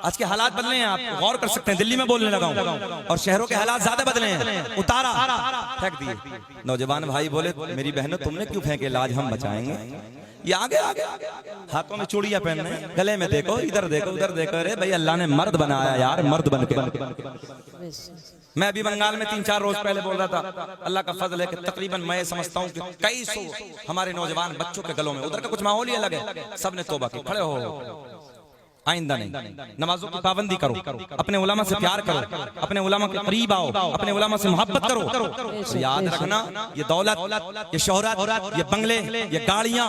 आज के हालात बदले हैं, आप गौर कर सकते हैं। दिल्ली में बोलने लगा हूं, और शहरों के हालात ज्यादा बदले हैं। उतारा, फेंक दिए। नौजवान भाई बोले मेरी बहनों तुमने क्यों फेंके, लाज हम बचाएंगे। ये आगे हाथों में चूड़ियां पहन रहे हैं, गले में देखो, इधर देखो, उधर देखो। अरे भाई अल्लाह ने मर्द बनाया यार, मर्द बन के। मैं अभी बंगाल में 3-4 रोज पहले बोल रहा था, अल्लाह का फजल है कि तकरीबन मैं समझता हूँ कि कई सौ हमारे नौजवान बच्चों के गलों में, उधर का कुछ माहौल ही अलग है, सबने तौबा की। खड़े हो, आइंदा नहीं, नमाजों की पाबंदी करो, अपने उलमा से प्यार करो, अपने उलमा के करीब आओ, अपने उलमा से मोहब्बत करो। तो याद रखना, ये दौलत, ये शोहरत, ये बंगले, ये गाड़ियां,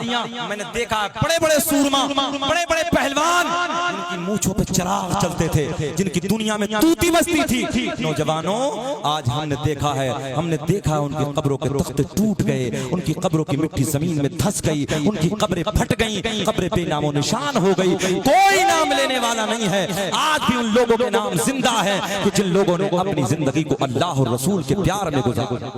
मैंने देखा बड़े बड़े सूरमा, बड़े बड़े पहलवान, जिनकी मूंछों पे चिराग चलते थे, जिनकी दुनिया में तूती बसती थी। नौजवानों आज हमने देखा है, हमने देखा उनकी कब्रों के तख्ते टूट गए, उनकी कब्रों की मिट्टी जमीन में धंस गई, उनकी कब्रें फट गई, कब्रें बेनामो निशान हो गई, कोई नाम लेने वाला नहीं है। आज भी उन लोगों के नाम जिंदा है कि जिन लोगों ने अपनी जिंदगी को अल्लाह और रसूल के प्यार में गुजारा।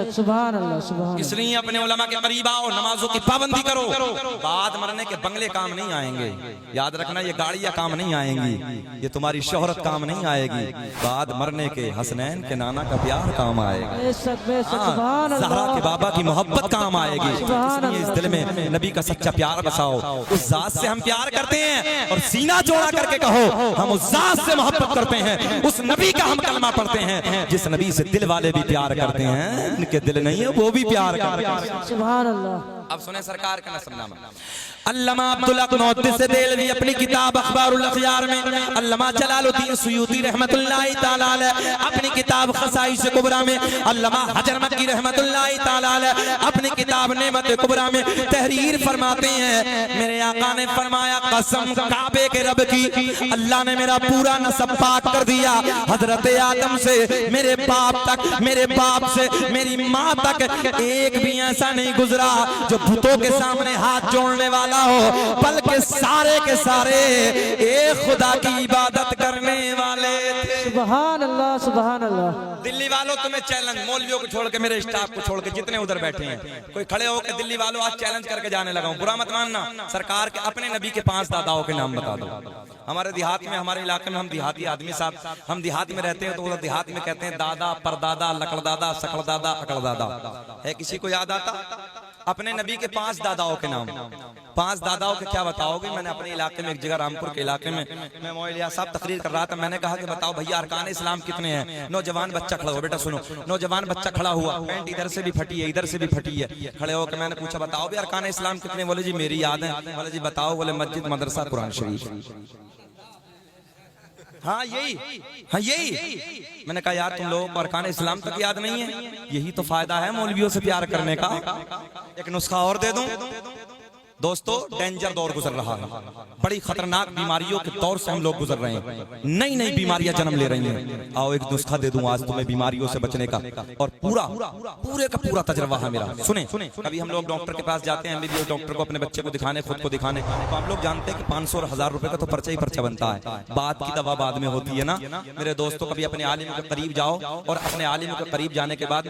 सुभान अल्लाह सुभान। इसलिए अपने उलमा के करीब आओ, नमाजों की पाबंदी करो। बाद मरने के बंगले काम नहीं आएंगे, याद रखना, ये गाड़ियां काम नहीं आएंगी, ये तुम्हारी शोहरत काम नहीं आएगी। बाद मरने के हसनैन के नाना का प्यार काम आएगा, ज़हरा के बाबा की मोहब्बत काम आएगी। इसलिए इस दिल में नबी का सच्चा प्यार बसाओ, उस जात से हम प्यार करते हैं, और सीना जोड़ा करके कहो हम उस जात से मोहब्बत करते हैं, उस नबी का हम कलमा पढ़ते हैं, जिस नबी से दिल वाले भी प्यार करते हैं, इनके दिल नहीं है वो भी प्यार करते हैं। सुभान अल्लाह। अब सुने सरकार का नसबनामा। अल्लामा अब्दुल हक नौतसी देलवी अपनी किताब अखबारुल अखयार में, अल्लामा जलालुद्दीन सुयूती रहमतुल्लाहि तआला अलैह अपनी किताब खसाइस कुबरा में, अल्लामा हजर मक्की रहमतुल्लाहि तआला अलैह अपनी किताब नेमत कुबरा में तहरीर फरमाते हैं, मेरे आका ने फरमाया कसम काबे के रब की, अल्लाह ने मेरा पूरा नसब पाक कर दिया, हजरत आदम से मेरे बाप तक, मेरे बाप से मेरी माँ तक एक भी ऐसा नहीं गुजरा जो भूतों के सामने हाथ जोड़ने वाला हो, बल्कि सारे के सारे एक खुदा की इबादत करने वाले थे। सुभान अल्लाह सुभान अल्लाह। दिल्ली वालों तुम्हें चैलेंज, मौलवियों को छोड़ के, मेरे स्टाफ को छोड़ के, जितने उधर बैठे हैं, कोई खड़े होकर दिल्ली वालों आज चैलेंज करके जाने लगा हूं, बुरा मत मानना। सरकार के अपने नबी के 5 दादाओं के नाम बता दो। हमारे देहात में, हमारे इलाके में, हम देहाती आदमी साहब, हम देहात में रहते हैं तो उधर देहात में कहते हैं दादा, परदादा, लकड़दादा, सकड़दादा, अकड़दादा। है किसी को याद आता? अपने नबी के 5 दादाओं के नाम, 5 दादाओं के क्या बताओगे? मैंने अपने इलाके में एक जगह रामपुर के इलाके में, मैं मौलिया साहब तकरीर कर रहा था, मैंने कहा कि बताओ भैया अरकान इस्लाम कितने हैं? नौजवान बच्चा खड़ा हो, बेटा सुनो, नौजवान बच्चा खड़ा हुआ, पैंट इधर से भी फटी है, इधर से भी फटी है, खड़े होकर मैंने पूछा बताओ भी अरकान इस्लाम कितने? बोले जी मेरी याद है। बोले जी बताओ? बोले मस्जिद, मदरसा, कुरान शरीफ। हाँ यही। मैंने कहा यार तुम लोगों को अरकान इस्लाम तक याद नहीं है, यही तो फायदा है मौलवियों से प्यार करने का। एक नुस्खा और दे दूं, दोस्तों डेंजर दौर गुजर रहा है, बड़ी खतरनाक बीमारियों के दौर से हम लोग गुजर रहे हैं, नई नई बीमारियां जन्म ले रही हैं। आओ एक नुस्खा दे दूं आज तुम्हें बीमारियों से बचने का, और पूरे का पूरा तजर्बा है मेरा। सुने, अभी हम लोग डॉक्टर के पास जाते हैं, एमबीबीएस डॉक्टर को, अपने बच्चे को दिखाने, खुद को दिखाने, तो हम लोग जानते हैं कि 500 और 1000 रुपए का तो पर्चा ही पर्चा बनता है, बात की दवा बाद में होती है ना। मेरे दोस्तों, कभी अपने आलिम के करीब जाओ, और अपने आलिम के करीब जाने के बाद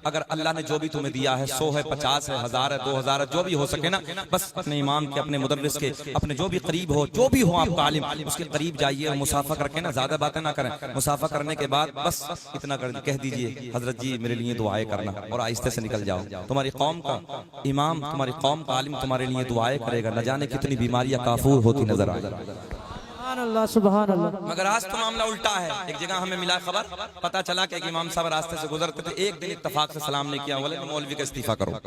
अगर अल्लाह ने जो भी तुम्हें दिया है, 100 है, 50 है, 1000 है, 2000 है, जो भी हो सके ना, बस अपने इमाम के, अपने मुदर्रिस के, अपने जो भी करीब हो, जो भी हो आपका आलिम, उसके करीब जाइए और मुसाफा करके ना, ज्यादा बातें ना करें, मुसाफा करने के बाद बस इतना कह दीजिए, हजरत जी मेरे लिए दुआएं करना, और आहिस्ते से निकल जाओ। तुम्हारी कौम का इमाम, तुम्हारी कौम का आलिम तुम्हारे लिए दुआएं करेगा, न जाने कितनी बीमारियां काफूर होती नजर आए। सुभान अल्लाह। मगर आज तो मामला उल्टा है। एक जगह हमें मिला खबर, पता चला कि एक इमाम साहब रास्ते से गुजरते थे, एक दिन इत्तेफाक से सलाम नहीं किया, बोले मौलवी का इस्तीफा करो।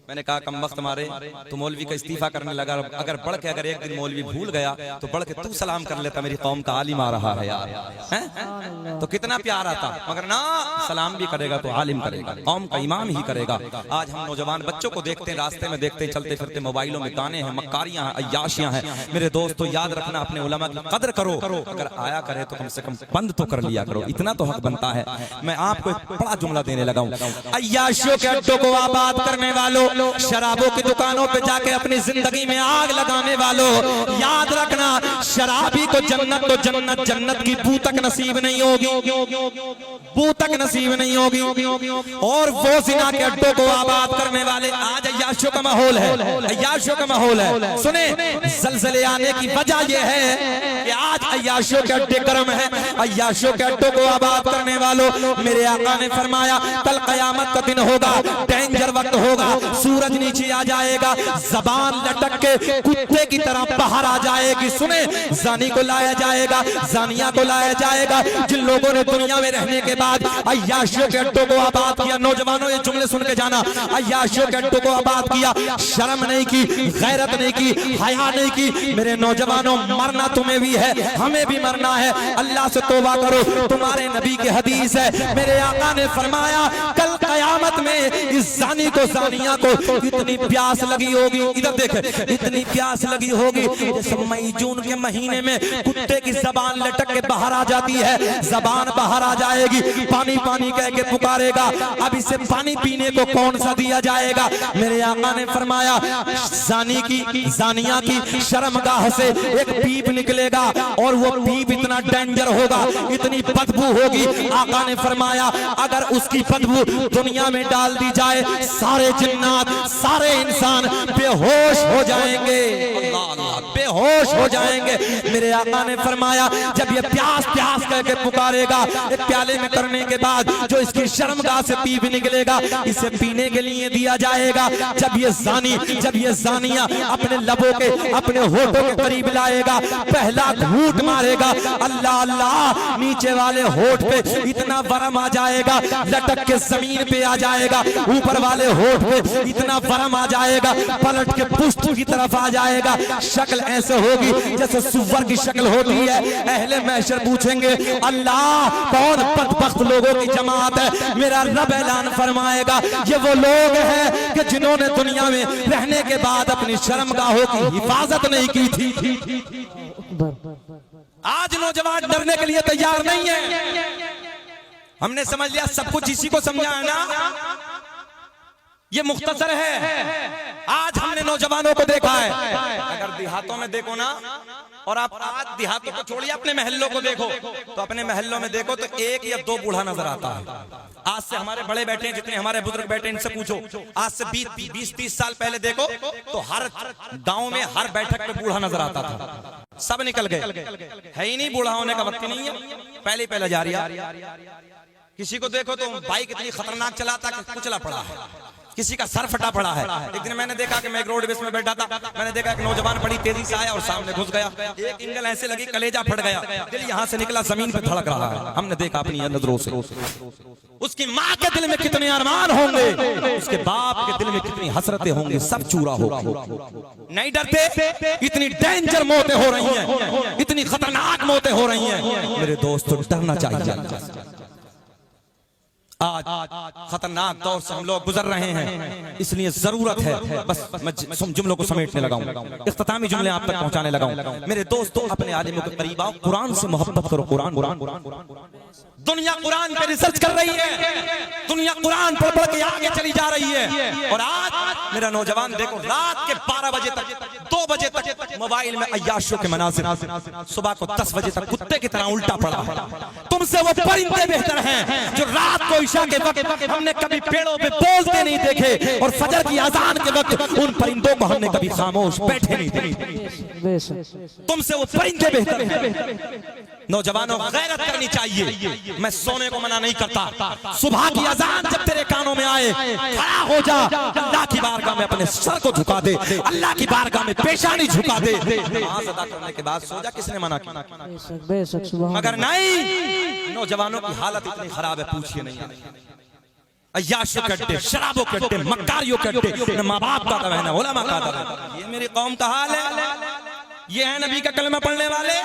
मैंने कहा कम वक्त मारे, तो मौलवी का इस्तीफा करने लगा। अगर बढ़ के अगर एक दिन मौलवी भूल गया तो बढ़ के तू सलाम कर लेता, मेरी कौम का आलिम आ रहा है यार, हैं? तो कितना प्यार आता। मगर ना, सलाम भी करेगा तो आलिम करेगा, कौम का इमाम ही करेगा। आज हम नौजवान बच्चों को देखते हैं, रास्ते में देखते हैं, चलते फिरते मोबाइलों में गाने हैं, मक्कारियां हैं, अय्याशियां हैं। मेरे दोस्तों, याद रखना, अपने उलमा की कदर करो, अगर आया करे तो कम से कम बंद तो कर लिया करो, इतना तो हक बनता है। मैं आपको एक बड़ा जुमला देने लगा हूं, अय्याशियों के अड्डों को आबाद करने वालों, शराबों की दुकानों पे जाके अपनी जिंदगी में आग लगाने वालों, याद रखना, शराबी को जन्नत तो जन्नत की बू तक नसीब नहीं होगी, बू तक नसीब नहीं होगी। और वो जिना के अड्डों को आबाद करने वाले, आज अय्याशों का माहौल है, अय्याशों का माहौल है। सुने, ज़लज़ले आने की वजह यह है कि आज अय्याशों के अड्डे गर्म है। अय्याशों के अड्डों को आबाद करने वालों, मेरे आका ने फरमाया कल कयामत का दिन होगा, डेंजर वक्त होगा, सूरज नीचे आ जाएगा, जबान लटक के कुत्ते की तरह बाहर आ जाएगी। सुने, जानी को लाया जाएगा, जानिया को लाया जाएगा, जिन लोगों ने दुनिया में रहने के बाद अय्याशियों के अड्डों को आबाद किया। नौजवानों, ये जुमले सुन के जाना, अय्याशियों के अड्डों को आबाद किया, शर्म नहीं की, गैरत नहीं की, हया नहीं की। मेरे नौजवानों, मरना तुम्हें भी है, हमें भी मरना है, अल्लाह से तौबा करो। तुम्हारे नबी की हदीस है, मेरे आका ने फरमाया कल कयामत में इस जानी को, जानिया को इतनी प्यास लगी होगी, इधर देख, इतनी प्यास लगी होगी जैसे मई जून के महीने में कुत्ते की जबान लटक के बाहर आ जाती है, जबान बाहर आ जाएगी, पानी पानी कह के पुकारेगा। अब इसे पानी पीने को कौन सा दिया जाएगा? मेरे आका ने फरमाया जानी की, जानिया की शर्मगाह से एक पीप निकलेगा, और वो पीप इतना डेंजर होगा, इतनी बदबू होगी। आका ने फरमाया अगर उसकी बदबू दुनिया में डाल दी जाए, सारे जिन्नात, सारे इंसान बेहोश हो जाएंगे, बेहोश हो जाएंगे। मेरे आका ने फरमाया जब ये प्यास प्यास करके पुकारेगा, एक प्याले में करने के बाद जो इसकी शर्मगाह से पीप निकलेगा, इसे पीने के लिए दिया जाएगा। जब ये जानी, जब ये जानिया अपने लबों के, अपने होठों के करीब लाएगा, पहला घूंट मारेगा, अल्लाह अल्लाह, नीचे वाले होठ पे इतना वरम आ जाएगा, लटक के जमीन पे आ जाएगा, ऊपर वाले होठ पे इतना वरम आ जाएगा, पलट के पुष्ट की तरफ आ जाएगा। शक्ल ऐसे होगी जैसे सुअर की शक्ल होती है। अहले महशर पूछेंगे अल्लाह कौन बदबख्त लोगों की जमात है? मेरा रब ऐलान फरमाएगा ये वो लोग हैं कि जिन्होंने दुनिया में रहने के बाद अपनी शर्मगाहों की हिफाजत नहीं की थी। आज नौजवान डरने के लिए तैयार नहीं है। हमने समझ लिया सब कुछ इसी को समझा है ना, ये मुख्तसर है। आज हमने नौजवानों को देखा है, अगर देहातों में देखो ना, और आप आज देहातों को छोड़िए, अपने महल्लों को देखो, तो अपने महल्लों में देखो तो एक या दो बूढ़ा नजर आता है। आज से हमारे बड़े बैठे हैं, जितने हमारे बुजुर्ग बैठे हैं, इनसे पूछो, आज से 20-30 साल पहले देखो तो हर गांव में हर बैठक पे बूढ़ा नजर आता था। सब निकल गए, है ही नहीं, बूढ़ा होने का वक्त नहीं है, पहले जा रही है। किसी को देखो तो बाइक इतनी खतरनाक चलाता कि कुचला पड़ा है, किसी का सर फटा पड़ा है। एक दिन मैंने देखा कि मैं एक रोडवेज में बैठा था, मैंने देखा एक नौजवान बड़ी तेजी से आया और सामने घुस गया, एक इंगल ऐसे लगी, कलेजा फट गया, दिल यहाँ से निकला, जमीन पे धड़क रहा है। हमने देखा अपनी नजरों से। उसकी माँ के दिल में कितने अरमान होंगे, उसके बाप के दिल में कितनी हसरतें होंगी, सब चूरा होगा। नहीं डरते, इतनी डेंजर मौतें हो रही हैं, इतनी खतरनाक मौतें हो रही हैं। मेरे दोस्तों, डरना चाहिए। आज खतरनाक दौर से हम लोग गुजर रहे हैं, इसलिए जरूरत है, बस मैं जुमलों को समेटने लगा हूं, इख्तितामी जुमले आप तक पहुंचाने लगा हूं। मेरे दोस्तों, अपने आलिमों के करीब आओ, कुरान से मोहब्बत करो। कुरान दुनिया कुरान पे रिसर्च कर रही है, दुनिया कुरान पढ़ पढ़ के आगे चली जा रही है। और आज मेरा नौजवान देखो, रात के 12 बजे तक, 2 बजे तक मोबाइल में अय्याशों के मनाज़िर, सुबह को 10 बजे तक कुत्ते की तरह उल्टा पड़ा। तुमसे वो परिंदे बेहतर हैं जो रात को ईशा के वक्त हमने कभी पेड़ों पे बोलते नहीं देखे, और फजर की अजान के वक्त उन परिंदों को हमने कभी खामोश बैठे नहीं देखे। तुमसे वो परिंदे बेहतर हैं। नौजवानों, गैरत करनी चाहिए। मैं सोने को मना नहीं करता, सुबह की अजान जब तेरे कानों में आए, खड़ा हो जा, अल्लाह की बारगाह में अपने सर को झुका दे, अल्लाह की बारगाह में पेशानी झुका दे, नमाज अदा करने के बाद सो जा। किसने मना किया? मगर नहीं, नौजवानों की हालत इतनी खराब है, पूछिए नहीं। अय्याशों के अड्डे, शराबों के अड्डे, मक्कारियों के अड्डे, न माँ बाप का दवा है, न उलमा का दवा है। ये मेरी कौम का हाल है। ये है नबी का कलमा पढ़ने वाले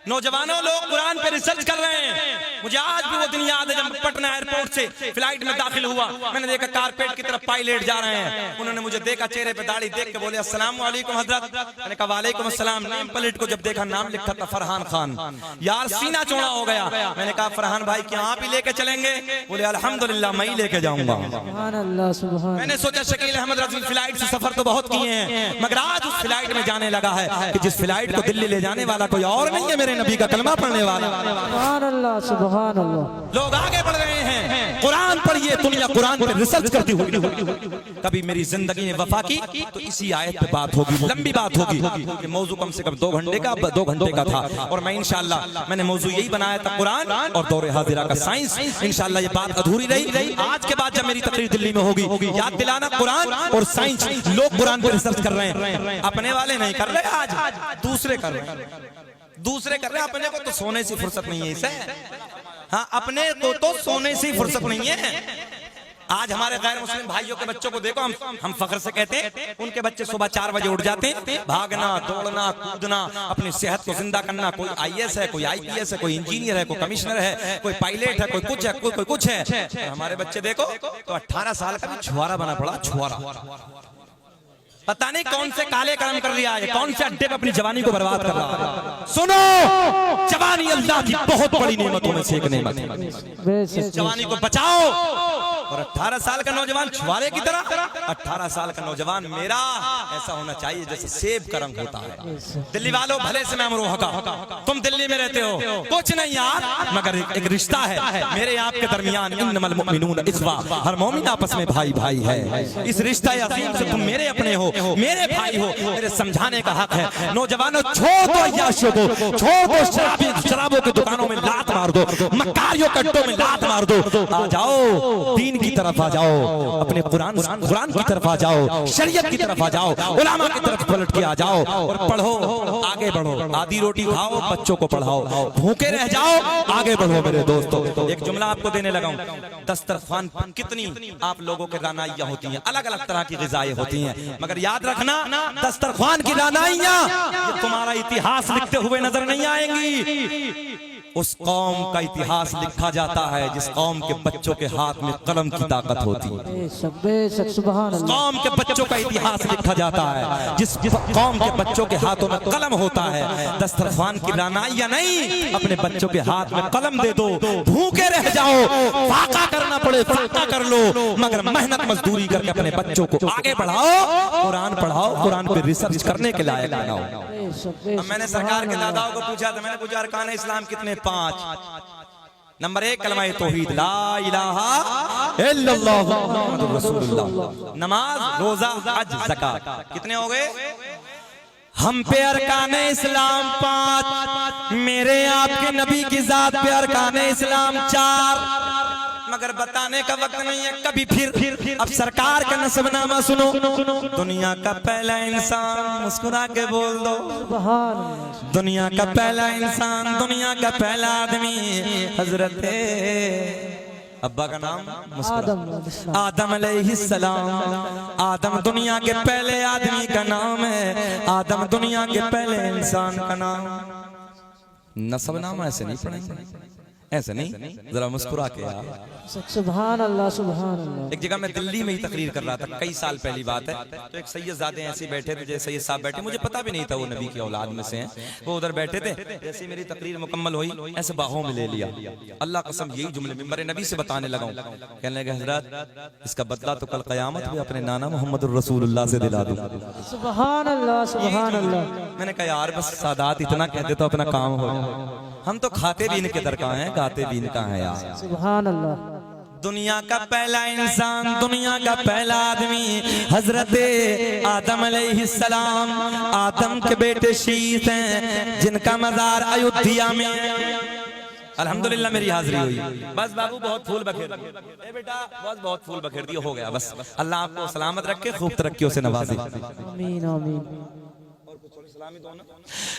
नौजवानों। लोग कुरान पे रिसर्च कर रहे हैं। मुझे आज भी वो दिन याद है जब पटना एयरपोर्ट से फ्लाइट में दाखिल हुआ, मैंने देखा कारपेट की तरफ पायलट जा रहे हैं। उन्होंने मुझे देखा, चेहरे पे दाढ़ी देख के बोले अस्सलाम वालेकुम हजरत। मैंने कहा वालेकुम अस्सलाम। नेम प्लेट को जब देखा, नाम लिखा था फरहान खान। यार सीना चौड़ा हो गया। मैंने कहा फरहान भाई क्या आप ही लेके चलेंगे? बोले अल्हम्दुलिल्लाह मैं ही लेके जाऊंगा। मैंने सोचा शकील अहमद रज़ी फ्लाइट से सफर तो बहुत किए हैं, मगर आज उस फ्लाइट में जाने लगा है कि जिस फ्लाइट को दिल्ली ले जाने वाला कोई और नहीं है, मेरे नबी का कलमा पढ़ने वाला। सुभान अल्लाह, सुभान अल्लाह। लोग आगे बढ़ रहे हैं, कुरान पढ़िए। दुनिया कुरान पर रिसर्च करती होगी। कभी मेरी जिंदगी में वफा की तो इसी आयत पे बात होगी, लंबी बात होगी। कि मौजू कम से कम 2 घंटे का था, और मैं इंशाल्लाह मैंने मौजू यही बनाया था, कुरान और दौरे हाजिरा का साइंस। इंशाल्लाह ये बात अधूरी रही। आज के बाद जब मेरी तकरीर दिल्ली में होगी, याद दिलाना कुरान और साइंस। लोग कुरान पर रिसर्च कर रहे हैं, अपने वाले नहीं कर रहे, आज दूसरे कर रहे हैं। अपने को तो सोने से फुर्सत नहीं है इसे। हाँ, अपने को तो सोने से फुर्सत नहीं है। आज हमारे गैर मुस्लिम भाइयों के बच्चों को देखो, हम फख्र से कहते हैं उनके बच्चे सुबह 4 बजे उठ जाते हैं, भागना, दौड़ना, कूदना, अपनी सेहत को जिंदा करना। कोई IAS है, कोई IPS है, कोई इंजीनियर है, कोई कमिश्नर है, कोई पायलट है, कोई कुछ है, कोई कुछ है। हमारे बच्चे देखो तो 18 साल का भी छुआरा बना पड़ा, छुआरा। पता नहीं कौन से काले कर्म कर लिया है, कौन से अड्डे पे अपनी जवानी को बर्बाद कर रहा है। सुनो, जवानी अल्लाह की बहुत बड़ी नेमतों में से एक नेमत है। जवानी को बचाओ। और 18 साल का नौजवान छुआरे की तरह, 18 साल का नौजवान मेरा ऐसा होना चाहिए जैसे सेब का रंग होता है। दिल्ली वालों, भले से मैं अमरोहा का, तुम दिल्ली में रहते हो, कुछ नहीं यार, मगर एक रिश्ता है मेरे आपके दरमियान। इन्नमल मुमिनून इख्वा, हर मोमिन आपस में भाई भाई है। इस रिश्ता अज़ीम से तुम मेरे अपने हो, मेरे भाई हो, मेरे समझाने का हक है। नौजवानों, छोड़ दो अय्याशों को, छोड़ दो शराबों की दुकानों में लात मार दो, मक्कारियों के अड्डों में लात मार दो। आ जाओ दीन की तरफ, आ जाओ अपने कुरान की तरफ, आ जाओ शरीयत की तरफ, आ जाओ उलमा की तरफ पलट के आ जाओ और पढ़ो, आगे बढ़ो। आधी रोटी खाओ, बच्चों को पढ़ाओ, भूखे रह जाओ, आगे बढ़ो मेरे दोस्तों। एक जुमला आपको देने लगा हूं, दस्तरखान पर कितनी आप लोगों के रानाइयां होती हैं, अलग अलग तरह की ग़िज़ाएं होती हैं, मगर याद रखना दस्तरखान की रानाइयां ये तुम्हारा इतिहास लिखते हुए नजर नहीं आएंगी। उस कौम का इतिहास लिखा जाता है जिस कौम के बच्चों के हाथ में कलम की ताकत होती है। कौम के बच्चों का इतिहास लिखा जाता है जिस कौम के बच्चों के हाथों में कलम होता है। दस्तरखान की रानाइयां नहीं, अपने बच्चों के हाथ में कलम दे दो, भूखे रह जाओ, फाका करना पड़े फाका कर लो, मगर मेहनत मजदूरी करके अपने बच्चों को आगे बढ़ाओ, कुरान पढ़ाओ, कुरान पे रिसर्च करने के लायक बनाओ। मैंने सरकार के दादाओं को पूछा था, मैंने पूछा अरकान इस्लाम कितने? 5। नंबर 1 कलमा तौहीद, ला इलाहा इल्लल्लाह मुहम्मदुर रसूलुल्लाह। नमाज, रोजा, हज, ज़कात, कितने हो गए? हम पे अरकान इस्लाम 5, मेरे आपके नबी की जात पे अरकान इस्लाम 4, मगर बताने का वक्त नहीं है। कभी फिर अब सरकार का नसबनामा सुनो। दुनिया का पहला इंसान, मुस्कुरा के बोल दो, दुनिया का पहला इंसान, दुनिया का पहला आदमी हजरत अब्बा का नाम आदम अलैहिस्सलाम। आदम दुनिया के पहले आदमी का नाम है, आदम दुनिया के पहले इंसान का नाम। नसबनामा ऐसे नहीं पढ़ेंगे, ऐसे नहीं, जरा मुस्कुरा के यार। सुभान अल्लाह सुभान अल्लाह। एक जगह मैं दिल्ली में ही तकरीर कर रहा था, कई साल पहली बात है। तो एक सैयदजादे ऐसे बैठे थे, जैसे सैयद साहब बैठे, मुझे पता भी नहीं था वो नबी की औलाद में से हैं। वो उधर बैठे थे, जैसे मेरी तकरीर मुकम्मल हुई, ऐसे बाहों में ले लिया। अल्लाह कसम यही जुमले मिंबर नबी से बताने लगा हूं। कहने लगे हजरत इसका बदला तो कल क़यामत में अपने नाना मोहम्मद रसूलुल्लाह से दिला दूं। सुभान अल्लाह सुभान अल्लाह। मैंने कहा यार बस सादात इतना कहते तो अपना काम हो जाए। हम तो खाते भी इनके दर का हैं, गाते भी इनका है यार। सुभान अल्लाह। दुनिया का पहला इंसान, दुनिया का पहला आदमी हजरत आदम अलैहिस्सलाम, आदम के बेटे शीश हैं, जिनका मजार अयोध्या में। अल्हम्दुलिल्लाह मेरी हाजिरी हुई। बस बाबू बहुत फूल बखेर ए बेटा, बस बहुत फूल बखेर दिए, हो गया बस। अल्लाह आपको सलामत रखे, खूब तरक्कियों से नवाजे। आमीन आमीन।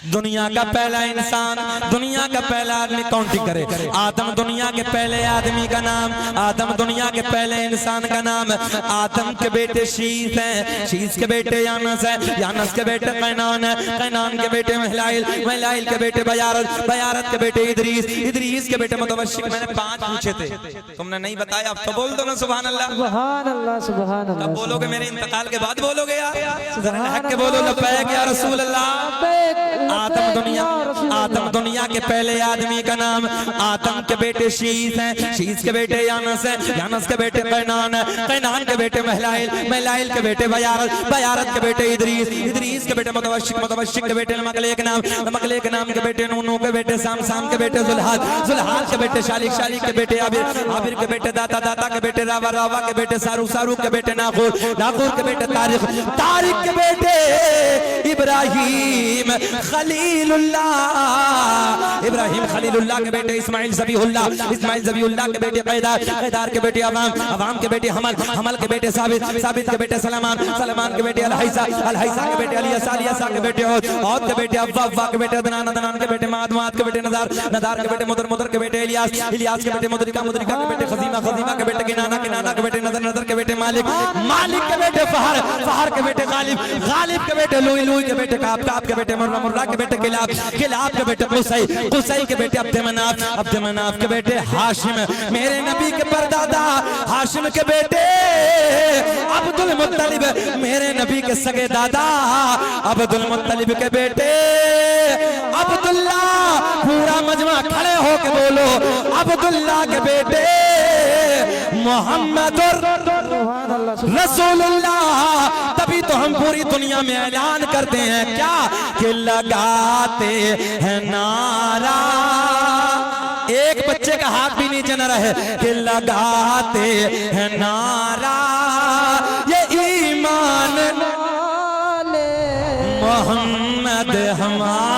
दुनिया का पहला इंसान, दुनिया का पहला आदमी, काउंटिंग करे। आदम दुनिया के पहले आदमी का नाम, आदम दुनिया के पहले इंसान का नाम। आदम के बेटे शीश हैं, शीश के बेटे यानस है, यानस के बेटे कैनान है, कैनान के बेटे महलाइल, महलाइल के बेटे बयारत, बयारत के बेटे इदरीस, इदरीस के बेटे मुतवशिक। मैंने 5 पूछे थे, तुमने नहीं बताया, अब तो बोल दो ना सुभान अल्लाह। सुभान अल्लाह सुभान अल्लाह। अब बोलोगे मेरे इंतकाल के बाद बोलोगे यार, हक के बोलो लब्बैक या रसूल अल्लाह। आदम दुनिया के पहले आदमी का नाम। आदम के बेटे शीश हैं, शीश के बेटे यानस हैं, यानस के बेटे कैनान है, कैनान के बेटे महलाइल, महलाइल के बेटे बयारत, बयारत के बेटे इदरीस, इदरीस के बेटे मुतवशिक, मुतवशिक के बेटे नमकलेक नाम, नमकलेक नाम के बेटे नूनू के बेटे साम, साम के बेटे जुल्हाद, जुल्हाद के बेटे शालिक, शालिक के बेटे आबिर, आबिर के बेटे दाता, दाता के बेटे रावा, रावा के बेटे सारू, सारू के बेटे नाखूर, नाखूर के बेटे तारिक, तारिक के बेटे इब्राहिम खलीलुल्लाह, इब्राहिम खलीलुल्लाह के बेटे इस्माइल ज़बीहुल्लाह, इस्माइल ज़बीहुल्लाह के बेटे कैदार, कैदार के बेटे अवाम, अवाम के बेटे हमल, हमल के बेटे साबित, साबित के बेटे सलमान, सलमान के बेटे अलहैसा, अलहैसा के बेटे अलियासा, अलियासा के बेटे औद के बेटे अव्वा, अव्वा के बेटे अदनान, अदनान के बेटे माद, माद के बेटे नज़ार, नज़ार के बेटे मुदर, मुदर के बेटे इलियास, इलियास के बेटे मुदरिका, मुदरिका के बेटे खजीमा, खजीमा के बेटे किनाना, किनाना के बेटे नज़र, नज़र के बेटे मालिक, मालिक के बेटे फहर, फहर के बेटे गालिब, गालिब के बेटे लुई, लुई के बेटे काब, काब के बेटे मुर्रा, मुर्रा के बेटे किलाब, किलाब के बेटे कुसै, कुसै के बेटे अब्द मनाफ, अब्द मनाफ के बेटे हाशिम, मेरे नबी के परदादा हाशिम के बेटे अब्दुल मुत्तलिब, मेरे नबी के सगे दादा अब्दुल मुत्तलिब के बेटे अब्दुल्ला। पूरा मजमा खड़े होके बोलो, अब्दुल्ला के बेटे मोहम्मद रसूलुल्लाह। तभी तो हम पूरी दुनिया में ऐलान करते हैं क्या कि लगाते हैं नारा, एक बच्चे का हाथ भी नीचे न रहे, कि लगाते हैं नारा ये ईमान मोहम्मद हमारा।